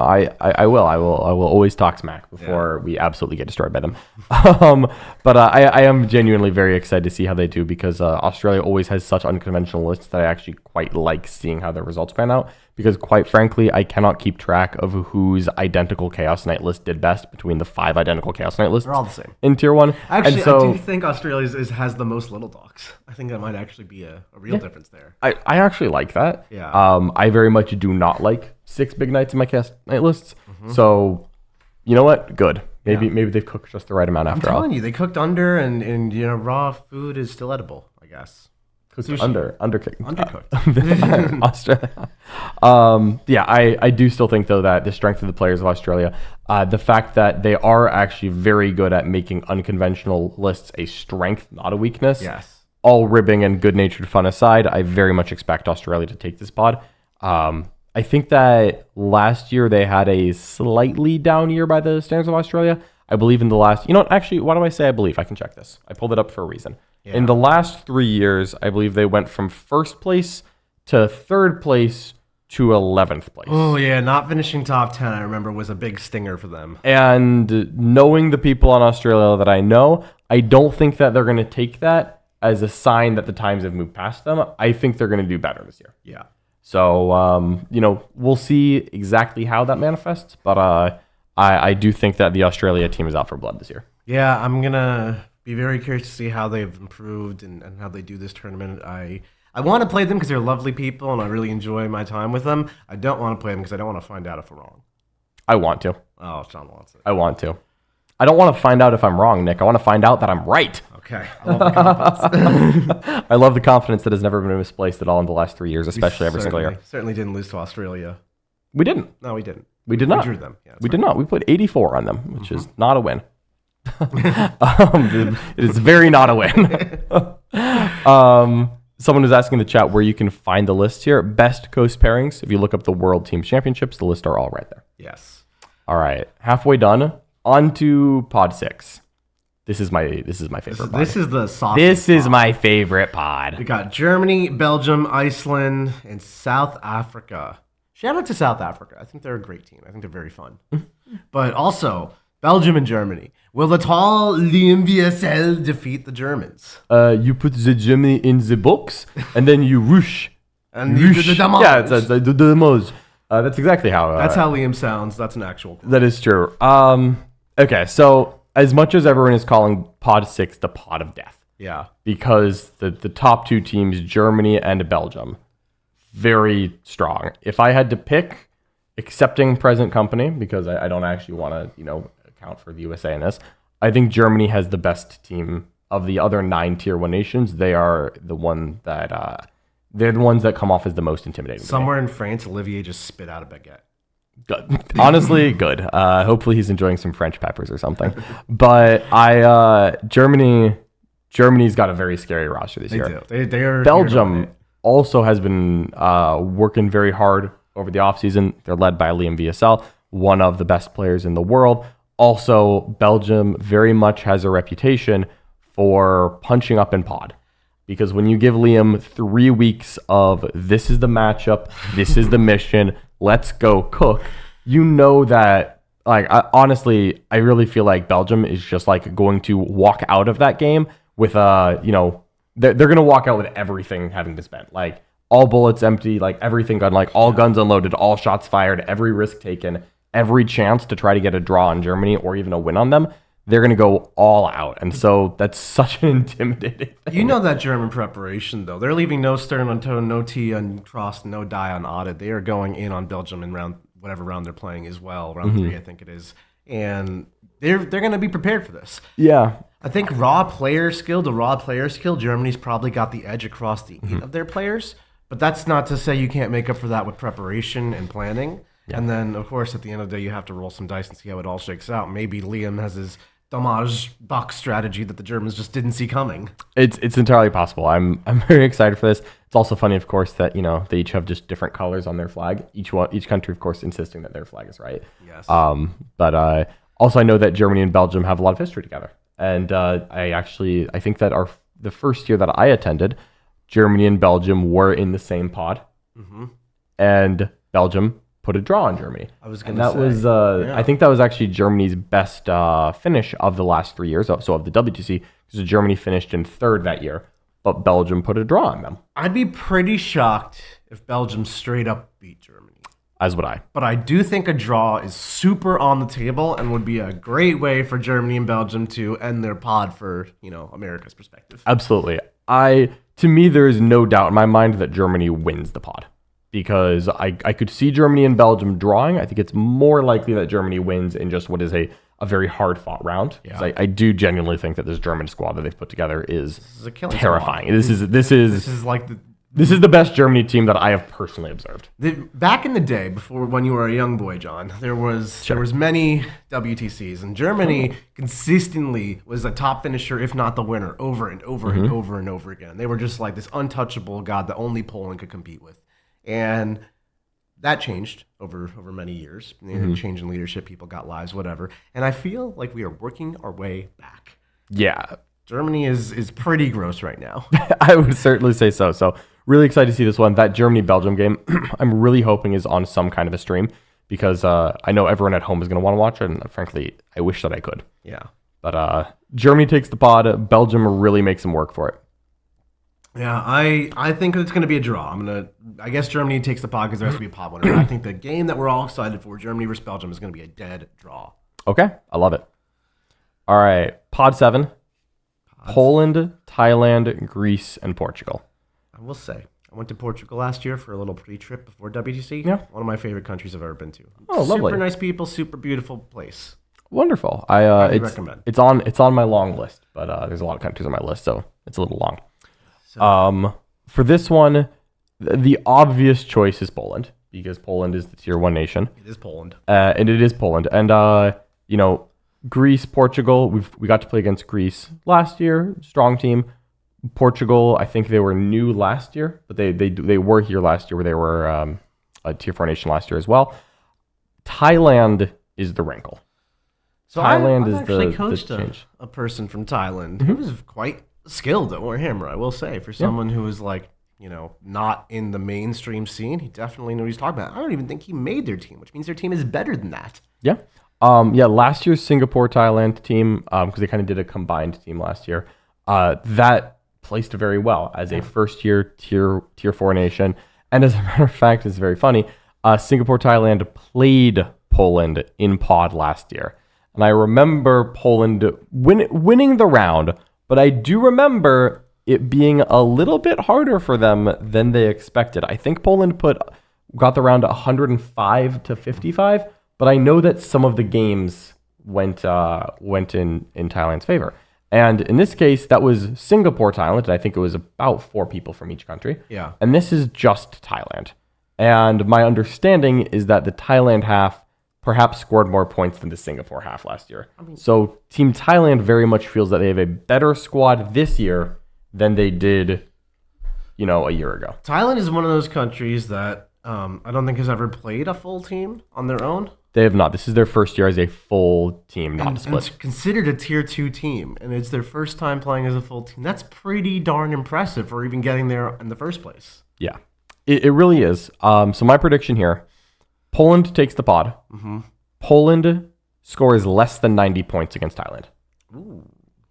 I will always talk smack before we absolutely get destroyed by them. But I am genuinely very excited to see how they do because Australia always has such unconventional lists that I actually quite like seeing how their results pan out. Because quite frankly, I cannot keep track of whose identical Chaos Knight list did best between the 5 identical Chaos Knight lists. They're all the same. In tier 1. Actually, and so, I do think Australia has the most little dogs. I think that might actually be a real difference there. I actually like that. Yeah. I very much do not like 6 big knights in my Chaos Knight lists. So, you know what? Good. Maybe they've cooked just the right amount I'm after all. telling you, they cooked under, and raw food is still edible, I guess. Undercooked. Undercooked. Australia. I do still think though that the strength of the players of Australia, the fact that they are actually very good at making unconventional lists a strength, not a weakness. Yes. All ribbing and good-natured fun aside, I very much expect Australia to take this pod. I think that last year they had a slightly down year by the standards of Australia. I believe in the last, actually, why do I say I believe? I can check this. I pulled it up for a reason. Yeah. In the last 3 years, I believe they went from first place to third place to 11th place. Oh, yeah. Not finishing top 10, I remember, was a big stinger for them. And knowing the people on Australia that I know, I don't think that they're going to take that as a sign that the times have moved past them. I think they're going to do better this year. Yeah. So, we'll see exactly how that manifests. But I do think that the Australia team is out for blood this year. Yeah, I'm going to be very curious to see how they've improved and how they do this tournament. I want to play them because they're lovely people and I really enjoy my time with them. I don't want to play them because I don't want to find out if we're wrong. I want to. Oh, Sean wants it. I want to. I don't want to find out if I'm wrong, Nick. I want to find out that I'm right. Okay. I love the confidence. I love the confidence that has never been misplaced at all in the last 3 years, especially every single year. Certainly didn't lose to Australia. We didn't. No, we didn't. We did not. We drew them. Yeah, we did not. We put 84 on them, which is not a win. It is very not a win. Someone was asking in the chat where you can find the list here. Best coast pairings. If you look up the World Team Championships, the list are all right there. Yes. All right. Halfway done. On to pod 6. This is my favorite pod. This is the soft. This is my favorite pod. We got Germany, Belgium, Iceland, and South Africa. Shout out to South Africa. I think they're a great team. I think they're very fun. But also, Belgium and Germany. Will the tall Liam VSL defeat the Germans? You put the Germany in the box, and then you whoosh. And you do the damage. Yeah, it's the damage. That's exactly how... That's how Liam sounds. That's an actual quote. That is true. Okay, so as much as everyone is calling pod 6 the pod of death. Yeah. Because the top 2 teams, Germany and Belgium, very strong. If I had to pick, accepting present company, because I don't actually want to, account for the USA in this, I think Germany has the best team of the other 9 tier 1 nations. They are the one that they're the ones that come off as the most intimidating. Somewhere in France, Olivier just spit out a baguette. Good. Honestly, good. Hopefully he's enjoying some French peppers or something. But Germany's got a very scary roster this year. They are. Belgium also has been working very hard over the offseason. They're led by Liam VSL, one of the best players in the world. Also, Belgium very much has a reputation for punching up in pod. Because when you give Liam 3 weeks of this is the matchup, this is the mission, let's go cook, that, honestly, I really feel like Belgium is just going to walk out of that game with, they're going to walk out with everything having been spent. all bullets empty, like everything gun, like all guns unloaded, all shots fired, every risk taken, every chance to try to get a draw on Germany or even a win on them, they're going to go all out. And so that's such an intimidating thing. You know that German preparation, though. They're leaving no stern unturned, no T uncrossed, no die unaudit. They are going in on Belgium in whatever round they're playing as well, round 3, I think it is. And they're going to be prepared for this. Yeah. I think raw player skill, Germany's probably got the edge across the 8 of their players. But that's not to say you can't make up for that with preparation and planning. Yeah. And then, of course, at the end of the day, you have to roll some dice and see how it all shakes out. Maybe Liam has his damage box strategy that the Germans just didn't see coming. It's entirely possible. I'm very excited for this. It's also funny, of course, that they each have just different colors on their flag. Each country, of course, insisting that their flag is right. Yes. But also I know that Germany and Belgium have a lot of history together, and I think that the first year that I attended, Germany and Belgium were in the same pod, and Belgium put a draw on Germany. I was going to say. I think that was actually Germany's best finish of the last 3 years, so of the WTC, because Germany finished in 3rd that year, but Belgium put a draw on them. I'd be pretty shocked if Belgium straight up beat Germany. As would I. But I do think a draw is super on the table and would be a great way for Germany and Belgium to end their pod for, America's perspective. Absolutely. To me, there is no doubt in my mind that Germany wins the pod. Because I could see Germany and Belgium drawing. I think it's more likely that Germany wins in just what is a very hard-fought round. Yeah. I do genuinely think that this German squad that they've put together is terrifying. This is the best Germany team that I have personally observed. Back in the day, when you were a young boy, John, there was many WTCs, and Germany consistently was a top finisher, if not the winner, over and over and over and over again. They were just like this untouchable god that only Poland could compete with. And that changed over many years. Change in leadership, people got lives, whatever. And I feel like we are working our way back. Yeah. Germany is pretty gross right now. I would certainly say so. So really excited to see this one. That Germany-Belgium game, I'm really hoping is on some kind of a stream, because I know everyone at home is going to want to watch it. And frankly, I wish that I could. Yeah. But Germany takes the pod. Belgium really makes them work for it. Yeah, I think it's going to be a draw. I guess Germany takes the pod because there has to be a pod winner. I think the game that we're all excited for, Germany versus Belgium, is going to be a dead draw. Okay, I love it. All right, pod 7. Poland, Thailand, Greece, and Portugal. I will say, I went to Portugal last year for a little pre-trip before WTC. Yeah. One of my favorite countries I've ever been to. Oh, lovely. Super nice people, super beautiful place. Wonderful. I recommend. It's on my long list, but there's a lot of countries on my list, so it's a little long. For this one, the obvious choice is Poland, because Poland is the tier 1 nation. It is Poland. And it is Poland. And, Greece, Portugal, we got to play against Greece last year, strong team. Portugal, I think they were new last year, but they were here last year, where they were a tier 4 nation last year as well. Thailand is the wrinkle. So Thailand I've is actually the coached change. a person from Thailand who was quite skilled at warhammer, I will say, for someone who is not in the mainstream scene. He definitely knew what he's talking about. I don't even think he made their team, which means their team is better than that. Yeah. Last year's Singapore Thailand team, because they kind of did a combined team last year, that placed very well as a first year tier 4 nation. And as a matter of fact, it's very funny, Singapore Thailand played Poland in pod last year, and I remember Poland winning the round. But I do remember it being a little bit harder for them than they expected. I think Poland got the round 105 to 55, but I know that some of the games went in Thailand's favor. And in this case, that was Singapore, Thailand, and I think it was about 4 people from each country. Yeah. And this is just Thailand. And my understanding is that the Thailand half perhaps scored more points than the Singapore half last year. So Team Thailand very much feels that they have a better squad this year than they did, a year ago. Thailand is one of those countries that I don't think has ever played a full team on their own. They have not. This is their first year as a full team, not split. And it's considered a tier 2 team, and it's their first time playing as a full team. That's pretty darn impressive for even getting there in the first place. Yeah, it really is. So my prediction here, Poland takes the pod. Mm-hmm. Poland scores less than 90 points against Thailand. Ooh.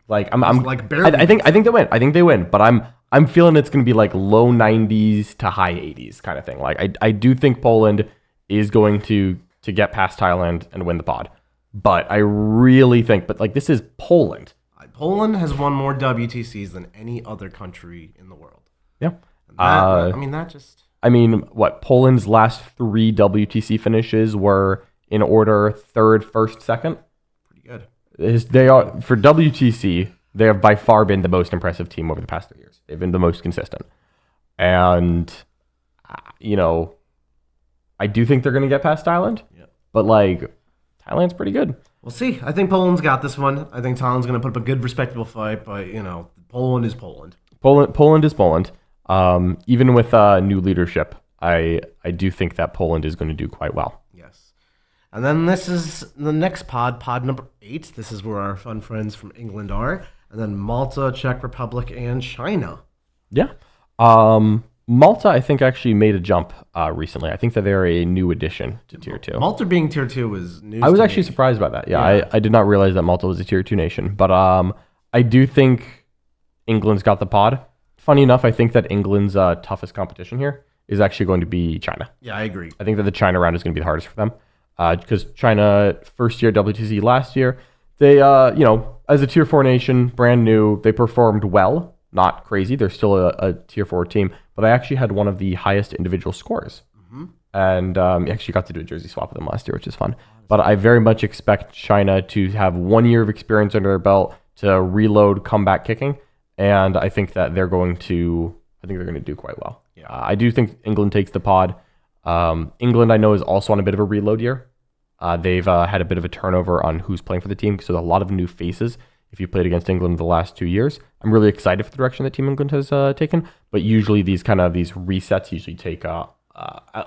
Like I'm like barely. I think they win. But I'm feeling it's going to be like low 90s to high 80s kind of thing. Like I do think Poland is going to get past Thailand and win the pod. But I really think, but this is Poland. Poland has won more WTCs than any other country in the world. Yeah. I mean, what? Poland's last 3 WTC finishes were in order 3rd, 1st, 2nd. Pretty good. They are, for WTC, they have by far been the most impressive team over the past 3 years. They've been the most consistent. And, I do think they're going to get past Thailand. Yeah. But, Thailand's pretty good. We'll see. I think Poland's got this one. I think Thailand's going to put up a good, respectable fight. But, Poland is Poland. Poland is Poland. Even with new leadership, I do think that Poland is going to do quite well. Yes. And then this is the next pod number 8. This is where our fun friends from England are. And then Malta, Czech Republic, and China. Yeah. Malta, I think, actually made a jump recently. I think that they're a new addition to Tier 2. Malta being Tier 2 was news. I was actually surprised by that. Yeah. I did not realize that Malta was a Tier 2 nation. But I do think England's got the pod. Funny enough, I think that England's toughest competition here is actually going to be China. Yeah, I agree. I think that the China round is going to be the hardest for them. Because China, first year WTC last year, they, as a Tier 4 nation, brand new, they performed well. Not crazy. They're still a Tier 4 team. But they actually had one of the highest individual scores. Mm-hmm. And actually got to do a jersey swap with them last year, which is fun. But I very much expect China to have 1 year of experience under their belt to reload comeback kicking. And I think that they're going to do quite well. Yeah. I do think England takes the pod. England, I know, is also on a bit of a reload year. They've had a bit of a turnover on who's playing for the team. So a lot of new faces. If you played against England the last 2 years, I'm really excited for the direction that Team England has taken. But usually these resets usually take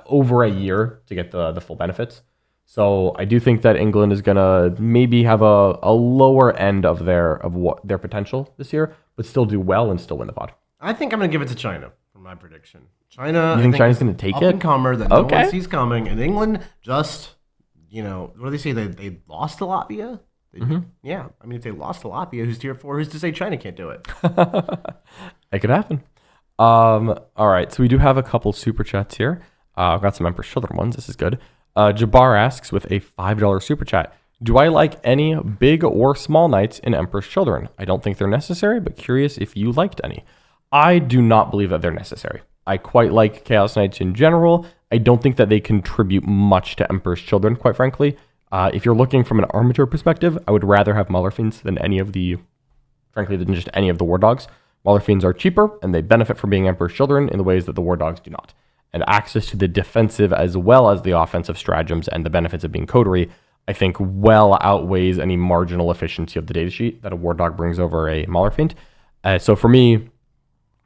over a year to get the full benefits. So I do think that England is gonna maybe have a lower end of their potential this year, but still do well and still win the pod. I think I'm gonna give it to China for my prediction. China. You think China's gonna take it? Up and comer that no one sees coming, and England just, what do they say? They lost to Latvia. Yeah, I mean, if they lost to Latvia, who's Tier 4, who's to say China can't do it? It could happen. All right, so we do have a couple super chats here. I've got some Emperor's Children ones. This is good. Jabbar asks with a $5 super chat, do I like any big or small knights in Emperor's Children? I don't think they're necessary, but curious if you liked any. I do not believe that they're necessary. I quite like Chaos Knights in general. I don't think that they contribute much to Emperor's Children, quite frankly. If you're looking from an armature perspective, I would rather have Mauler Fiends than just any of the War Dogs. Mauler Fiends are cheaper, and they benefit from being Emperor's Children in the ways that the War Dogs do not. And access to the defensive as well as the offensive stratagems and the benefits of being coterie, I think well outweighs any marginal efficiency of the datasheet that a War Dog brings over a Mauler Fiend. So for me,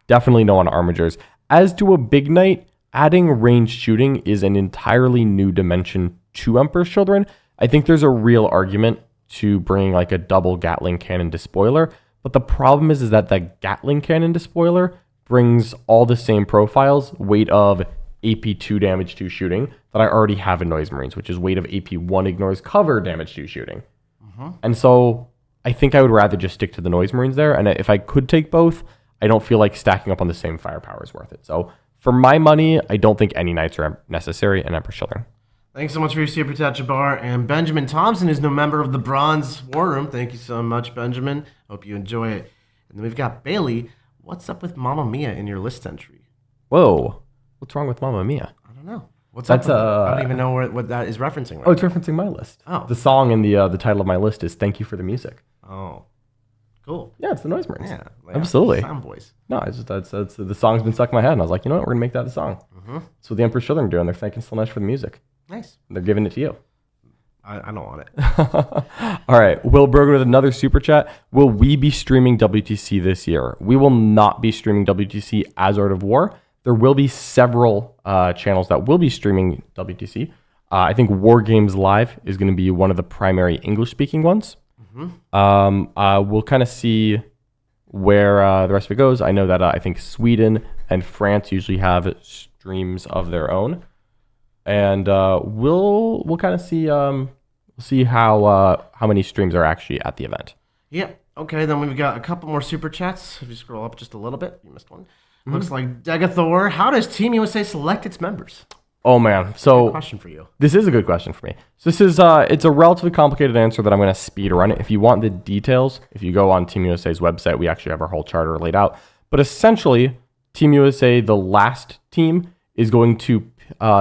definitely no on armatures. As to a Big Knight, adding ranged shooting is an entirely new dimension to Emperor's Children. I think there's a real argument to bring like a double Gatling cannon despoiler, but the problem is that the Gatling cannon despoiler brings all the same profiles, weight of AP 2 damage 2 shooting, that I already have in Noise Marines, which is weight of AP 1 ignores cover damage 2 shooting. Mm-hmm. And so I think I would rather just stick to the Noise Marines there, and if I could take both, I don't feel like stacking up on the same firepower is worth it. So for my money, I don't think any knights are necessary in Emperor's Children. Thanks so much for your super chat, Jabbar. And Benjamin Thompson is no member of the Bronze War Room. Thank you so much, Benjamin. Hope you enjoy it. And then we've got Bailey. What's up with Mamma Mia in your list entry? Whoa. What's wrong with Mamma Mia? I don't know. What's up with I don't even know what that is referencing right it's referencing my list. Oh. The song in the title of my list is Thank You for the Music. Oh. Cool. Yeah, it's the Noise Marines. Yeah. Absolutely. Sound boys. No, it's just the song's been stuck in my head, and I was like, you know what, we're going to make that the song. Mm-hmm. That's what the Emperor's Children are doing. They're thanking Slanesh for the music. Nice. They're giving it to you. I don't want it. All right. Will Brogan with another super chat. Will we be streaming WTC this year? We will not be streaming WTC as Art of War. There will be several channels that will be streaming WTC. I think War Games Live is going to be one of the primary English-speaking ones. Mm-hmm. We'll kind of see where the rest of it goes. I know that I think Sweden and France usually have streams of their own. And we'll kind of see how many streams are actually at the event. Yeah, Okay, then we've got a couple more super chats. If you scroll up just a little bit, you missed one. Looks like Degathor. How does Team USA select its members? Oh man, so Question for you. this is a good question for me. So this is it's a relatively complicated answer that I'm going to speed run. If you want the details, if you go on Team USA's website, we actually have our whole charter laid out. But essentially, Team USA, the last team, is going to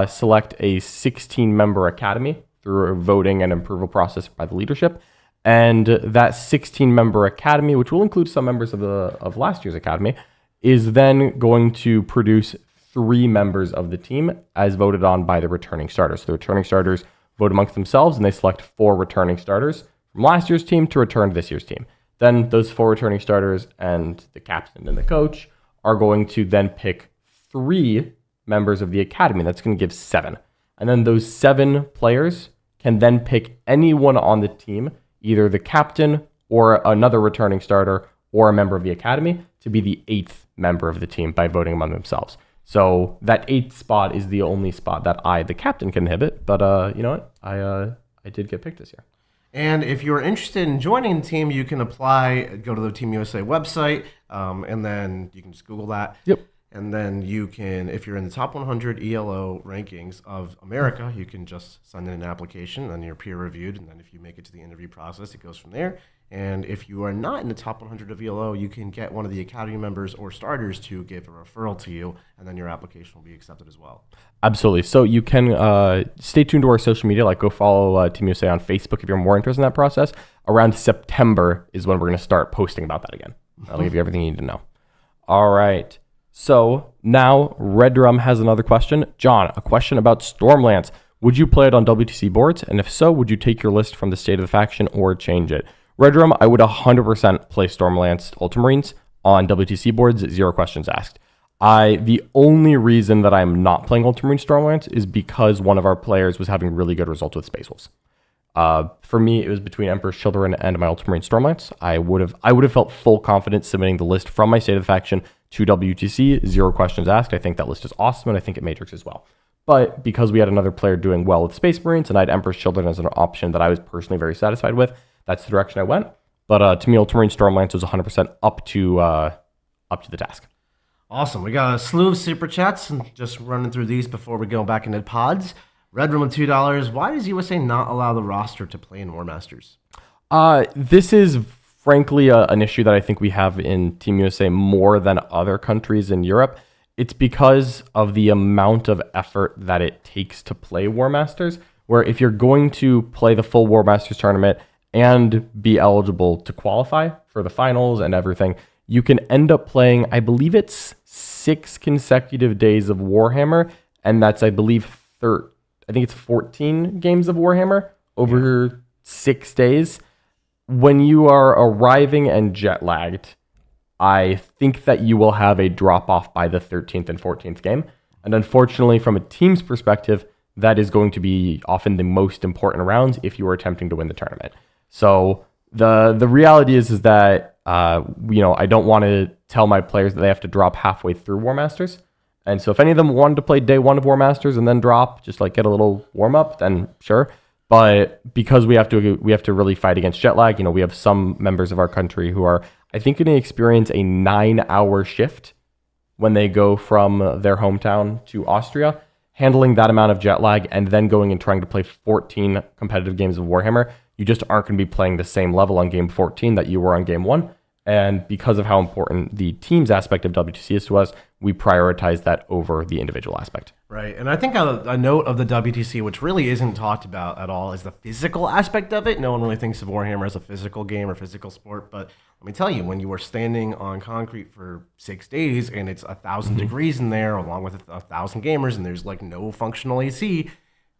select a 16-member academy through a voting and approval process by the leadership. And that 16-member academy, which will include some members of last year's academy, is then going to produce 3 members of the team as voted on by the returning starters. So the returning starters vote amongst themselves, and they select 4 returning starters from last year's team to return to this year's team. Then those 4 returning starters and the captain and the coach are going to then pick 3 members of the academy. That's going to give 7. And then those 7 players can then pick anyone on the team, either the captain or another returning starter or a member of the academy, to be the 8th member of the team by voting among themselves. So that 8th spot is the only spot that I, the captain, can inhibit. But you know what? I did get picked this year. And if you're interested in joining the team, you can apply, go to the Team USA website, and then you can just Google that. Yep. And then you can, if you're in the top 100 ELO rankings of America, you can just send in an application, and you're peer reviewed. And then if you make it to the interview process, it goes from there. And if you are not in the top 100 of ELO, you can get one of the academy members or starters to give a referral to you, and then your application will be accepted as well. Absolutely. So you can stay tuned to our social media, like go follow Team USA on Facebook if you're more interested in that process. Around September is when we're going to start posting about that again. That'll give you everything you need to know. All right. So now Red Drum has another question. John, a question about Stormlance. Would you play it on WTC boards? And if so, would you take your list from the state of the faction or change it? Red Drum, I would 100% play Stormlance Ultramarines on WTC boards, 0 questions asked. The only reason that I'm not playing Ultramarine Stormlance is because one of our players was having really good results with Space Wolves. For me, it was between Emperor's Children and my Ultramarine Stormlance. I would have felt full confidence submitting the list from my state of the faction to WTC, 0 questions asked. I think that list is awesome, and I think it Matrix as well. But because we had another player doing well with Space Marines, and I had Emperor's Children as an option that I was personally very satisfied with, that's the direction I went. But to me, Ultramarine Stormlance was 100% up to the task. Awesome. We got a slew of super chats, and just running through these before we go back into pods. Red Room with $2. Why does USA not allow the roster to play in War Masters? This is frankly an issue that I think we have in Team USA more than other countries in Europe. It's because of the amount of effort that it takes to play War Masters, where if you're going to play the full War Masters tournament and be eligible to qualify for the finals and everything, you can end up playing, I believe it's 6 consecutive days of Warhammer, and that's, I believe, I think it's 14 games of Warhammer over 6 days. When you are arriving and jet lagged, I think that you will have a drop off by the 13th and 14th game. And unfortunately, from a team's perspective, that is going to be often the most important rounds if you are attempting to win the tournament. So the reality is that I don't want to tell my players that they have to drop halfway through War Masters. And so if any of them wanted to play day 1 of War Masters and then drop, just like get a little warm up, then sure. But because we have to really fight against jet lag, we have some members of our country who are, I think, going to experience a 9-hour shift when they go from their hometown to Austria. Handling that amount of jet lag and then going and trying to play 14 competitive games of Warhammer, you just aren't going to be playing the same level on game 14 that you were on game 1. And because of how important the team's aspect of WTC is to us, we prioritize that over the individual aspect. Right. And I think a note of the WTC, which really isn't talked about at all, is the physical aspect of it. No one really thinks of Warhammer as a physical game or physical sport. But let me tell you, when you are standing on concrete for 6 days and it's 1,000 degrees in there, along with 1,000 gamers, and there's like no functional AC,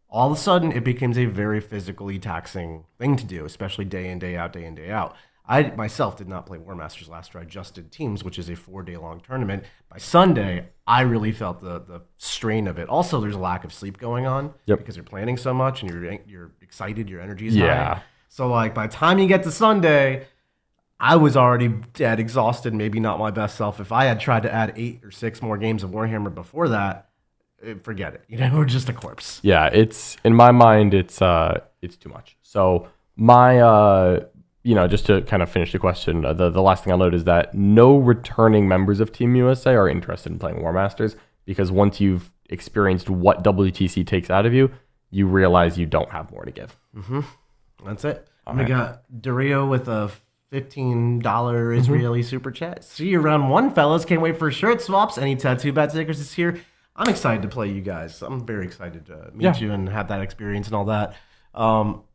all of a sudden it becomes a very physically taxing thing to do, especially day in, day out, day in, day out. I myself did not play War Masters last year. I just did Teams, which is a 4-day-long tournament. By Sunday, I really felt the strain of it. Also, there's a lack of sleep going on because you're planning so much and you're excited, your energy is high. So like by the time you get to Sunday, I was already dead exhausted, maybe not my best self. If I had tried to add 8 or 6 more games of Warhammer before that, forget it. We're just a corpse. Yeah, it's in my mind, it's too much. So my just to kind of finish the question, the last thing I'll note is that no returning members of Team USA are interested in playing War Masters, because once you've experienced what WTC takes out of you, you realize you don't have more to give. That's it. We got Dario with a $15 Israeli super chat. See you round one, fellas. Can't wait for shirt swaps. Any tattoo bat stickers this year? I'm excited to play you guys. I'm very excited to meet you and have that experience and all that.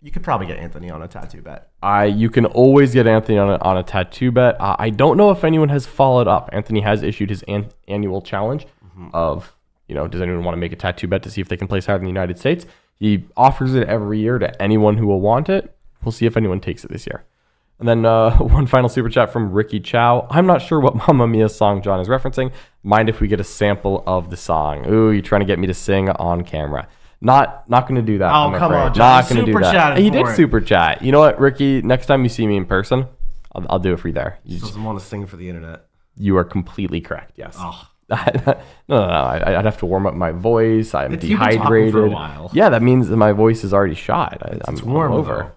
You could probably get Anthony on a tattoo bet. You can always get Anthony on a tattoo bet. I don't know if anyone has followed up. Anthony has issued his annual challenge of, does anyone want to make a tattoo bet to see if they can place higher in the United States? He offers it every year to anyone who will want it. We'll see if anyone takes it this year. And then one final super chat from Ricky Chow. I'm not sure what Mamma Mia song John is referencing. Mind if we get a sample of the song? Ooh, you're trying to get me to sing on camera. Not going to do that. Oh, come on, John. Not going to do that. He did super chat. You know what, Ricky? Next time you see me in person, I'll do it for you there. He doesn't want to sing for the internet. You are completely correct. Yes. Oh. No. I'd have to warm up my voice. I'm dehydrated. For a while. Yeah, that means that my voice is already shot. It's warm over.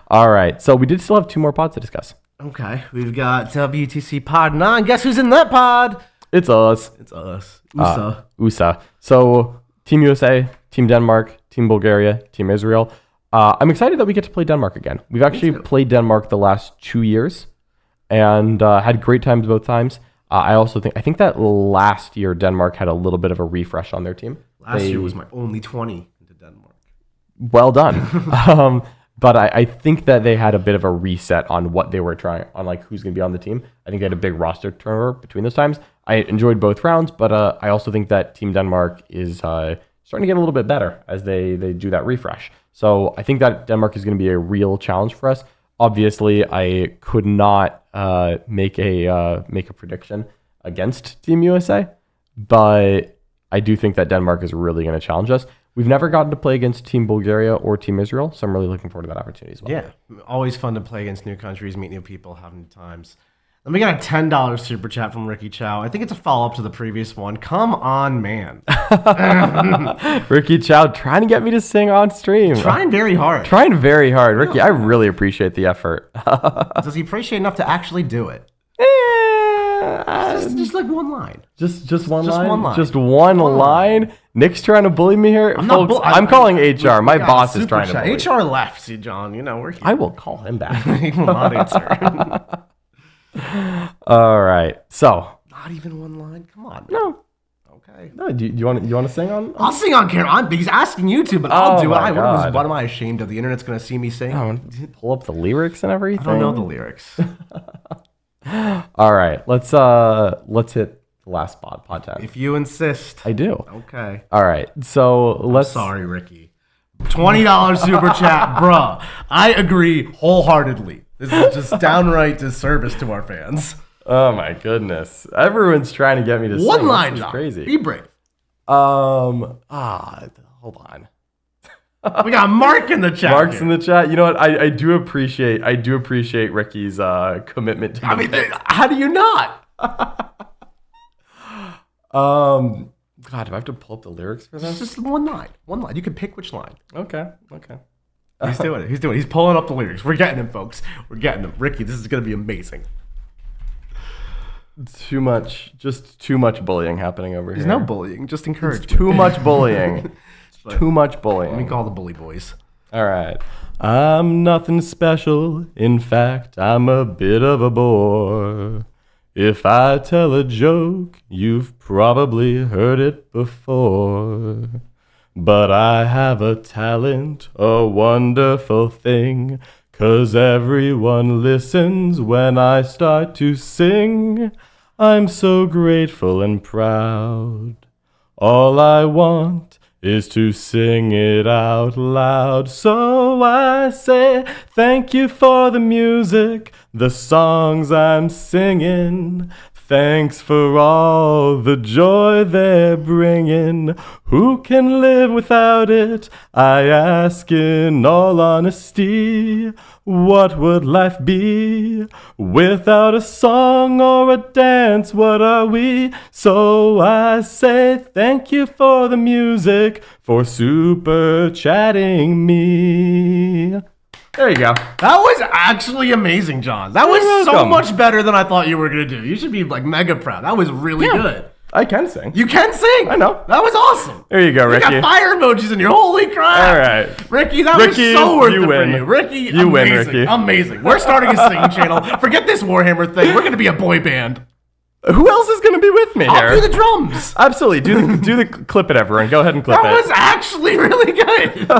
All right. So we did still have 2 more pods to discuss. Okay. We've got WTC Pod 9. Guess who's in that pod? It's us. USA. So Team USA, Team Denmark, Team Bulgaria, Team Israel. I'm excited that we get to play Denmark again. We've actually played Denmark the last 2 years and had great times both times. I think that last year Denmark had a little bit of a refresh on their team. Last year was my only 20 into Denmark. Well done. But I think that they had a bit of a reset on what they were trying on, like who's going to be on the team. I think they had a big roster turnover between those times. I enjoyed both rounds, but I also think that Team Denmark is starting to get a little bit better as they do that refresh. So I think that Denmark is going to be a real challenge for us. Obviously, I could not make a prediction against Team USA, but I do think that Denmark is really going to challenge us. We've never gotten to play against Team Bulgaria or Team Israel, so I'm really looking forward to that opportunity as well. Yeah, always fun to play against new countries, meet new people, have new times. Then we got a $10 super chat from Ricky Chow. I think it's a follow-up to the previous one. Come on, man. Ricky Chow trying to get me to sing on stream. Trying very hard. Ricky, I really appreciate the effort. Does he appreciate enough to actually do it? Just like one line. Just one line? Just one line? Nick's trying to bully me here? I'm calling HR. My boss is trying to bully me. HR left. See, John, we're here. I will call him back. He will not answer. All right. So. Not even one line? Come on. No. Okay. No, do you want to sing on? I'll sing on camera. He's asking you to, but I'll do it. What am I ashamed of? The internet's going to see me sing? Pull up the lyrics and everything. I don't know the lyrics. All right. Let's hit the last pod 10. If you insist. I do. Okay. All right. So let's. Sorry, Ricky. $20 super chat, bruh. I agree wholeheartedly. This is just downright disservice to our fans. Oh my goodness! Everyone's trying to get me to sing. One line, John. Crazy. Be brave. Hold on. We got Mark in the chat. Mark's in the chat. You know what? I do appreciate Ricky's commitment to how do you not? God, do I have to pull up the lyrics for this? It's just one line. One line. You can pick which line. Okay. He's doing it. He's pulling up the lyrics. We're getting him, folks. We're getting him. Ricky, this is going to be amazing. Too much bullying happening over here. There's no bullying, just encouragement. It's too much bullying. Too much bullying. Let me call the bully boys. All right. I'm nothing special. In fact, I'm a bit of a bore. If I tell a joke, you've probably heard it before. But I have a talent, a wonderful thing, 'cause everyone listens when I start to sing. I'm so grateful and proud. All I want is to sing it out loud. So I say thank you for the music, the songs I'm singing. Thanks for all the joy they're bringing. Who can live without it? I ask in all honesty. What would life be without a song or a dance? What are we? So I say thank you for the music, for super chatting me. There you go. That was actually amazing, John. That was You're so welcome. much better than I thought you were going to do. You should be like mega proud. That was really good. I can sing. You can sing. I know. That was awesome. There you go, You Ricky. got fire emojis in your holy crap. All right. Ricky, that was Ricky, so worth you it win. for you. Ricky, You amazing. win, Ricky. Amazing. We're starting a singing channel. Forget this Warhammer thing. We're going to be a boy band. Who else is going to be with me here? I'll do the drums. Absolutely. Do the clip it, everyone. Go ahead and clip That it. was actually really good.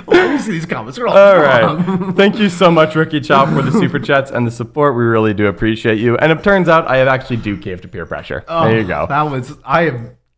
Let me see these comments. They're all All wrong. right. Thank you so much, Ricky Chow, for the super chats and the support. We really do appreciate you. And it turns out I have actually do cave to peer pressure. There you go. That was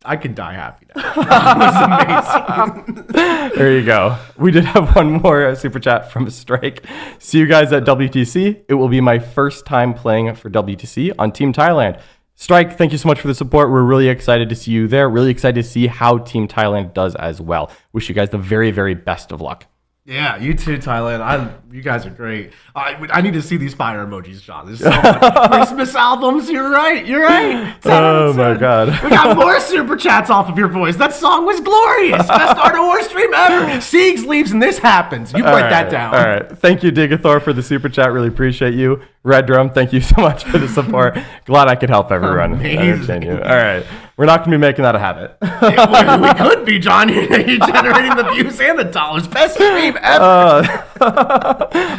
I could die happy now. That was amazing. There you go. We did have one more super chat from Strike. See you guys at WTC. It will be my first time playing for WTC on Team Thailand. Strike, thank you so much for the support. We're really excited to see you there. Really excited to see how Team Thailand does as well. Wish you guys the very, very best of luck. Yeah, you too, Thailand. You guys are great. I need to see these fire emojis, John. There's so much. Christmas albums. You're right. You're right. Oh my God. We got more super chats off of your voice. That song was glorious. Best Art of War stream ever. Siegs leaves and this happens. You write that down. All right. Thank you, Digathor, for the super chat. Really appreciate you. Red Drum, thank you so much for the support. Glad I could help everyone. Entertain you. All right. We're not going to be making that a habit. We could be, John. You're generating the views and the dollars. Best stream ever.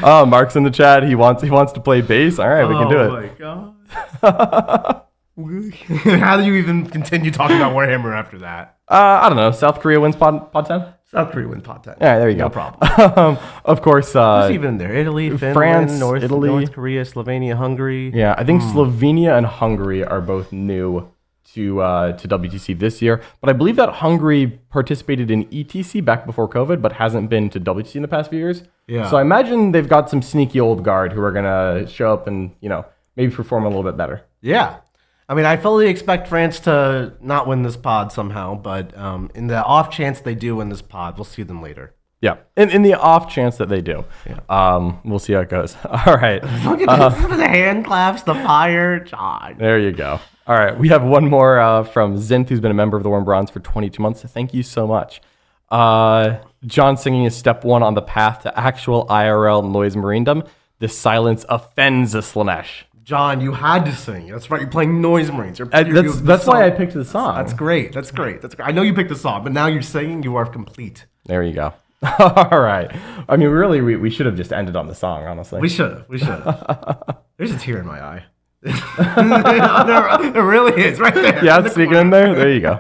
Oh, Mark's in the chat. He wants to play bass. All right, we can do it. Oh my god. How do you even continue talking about Warhammer after that? I don't know. South Korea wins pod 10? South Korea wins pot 10. All right, there you No go. problem. Of course. Who's even there? Italy, Finland, France, North Italy. Korea, Slovenia, Hungary. Yeah, I think Slovenia and Hungary are both new to WTC this year. But I believe that Hungary participated in ETC back before COVID, but hasn't been to WTC in the past few years. Yeah. So I imagine they've got some sneaky old guard who are gonna show up and maybe perform a little bit better. Yeah. I mean, I fully expect France to not win this pod somehow, but in the off chance they do win this pod, we'll see them later. Yeah, in the off chance that they do, we'll see how it goes. All right, Look at this, the hand claps, the fire, John. there you go. All right, we have one more from Zinth, who's been a member of the Warm Bronze for 22 months. Thank you so much. John singing is step one on the path to actual IRL noise marindom. This silence offends a Slanesh. John, you had to sing. That's right. You're playing Noise Marines. That's why I picked the song. That's great. That's great. That's great. I know you picked the song, but now you're singing. You are complete. There you go. All right. I mean, really, we should have just ended on the song, honestly. We should have. We should have. There's a tear in my eye. There really is, right there. Yeah, it's sneaking in there. There you go.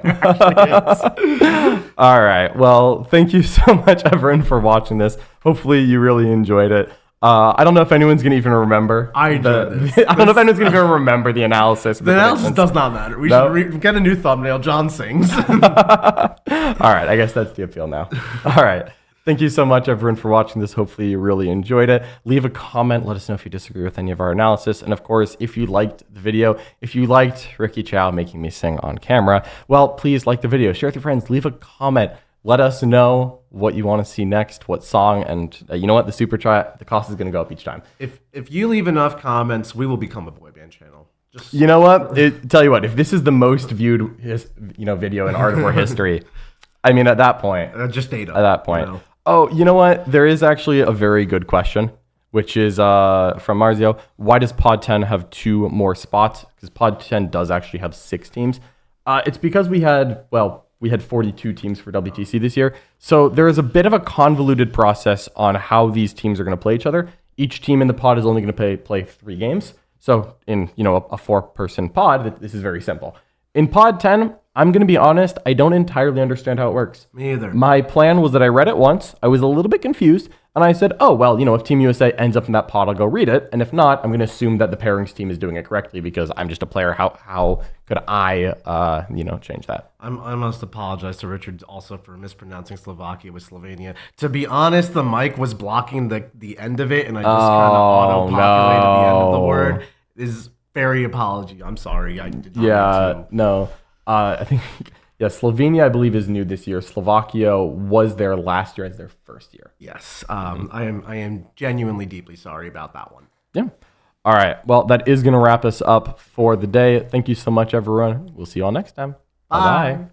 All right. Well, thank you so much, everyone, for watching this. Hopefully, you really enjoyed it. I don't know if anyone's going to even remember. I enjoyed this. I don't know if anyone's going to even remember the analysis. The analysis does not matter. We should get a new thumbnail. John sings. All right. I guess that's the appeal now. All right. Thank you so much, everyone, for watching this. Hopefully, you really enjoyed it. Leave a comment. Let us know if you disagree with any of our analysis. And, of course, if you liked the video, if you liked Ricky Chow making me sing on camera, well, please like the video. Share with your friends. Leave a comment. Let us know what you want to see next, what song, and you know what? The super chat, the cost is going to go up each time. If you leave enough comments, we will become a boy band channel. Just You know what? Tell you what, if this is the most viewed video in Art of War history, I mean, at that point. just data. At that point. You know? Oh, you know what? There is actually a very good question, which is from Marzio. Why does Pod 10 have 2 more spots? Because Pod 10 does actually have 6 teams. It's because we had 42 teams for WTC this year. So there is a bit of a convoluted process on how these teams are going to play each other. Each team in the pod is only going to play 3 games. So in a 4-person pod, this is very simple. In Pod 10, I'm going to be honest, I don't entirely understand how it works. Me either. My plan was that I read it once, I was a little bit confused, and I said, oh, well, if Team USA ends up in that pod, I'll go read it, and if not, I'm going to assume that the pairings team is doing it correctly because I'm just a player. How could I, change that? I must apologize to Richard also for mispronouncing Slovakia with Slovenia. To be honest, the mic was blocking the end of it, and I just kind of auto-populated the end of the word. Is very apology. I'm sorry. I did not mean to. No. I think, Slovenia, I believe, is new this year. Slovakia was there last year as their first year. Yes. I am genuinely deeply sorry about that one. Yeah. All right. Well, that is going to wrap us up for the day. Thank you so much, everyone. We'll see you all next time. Bye-bye.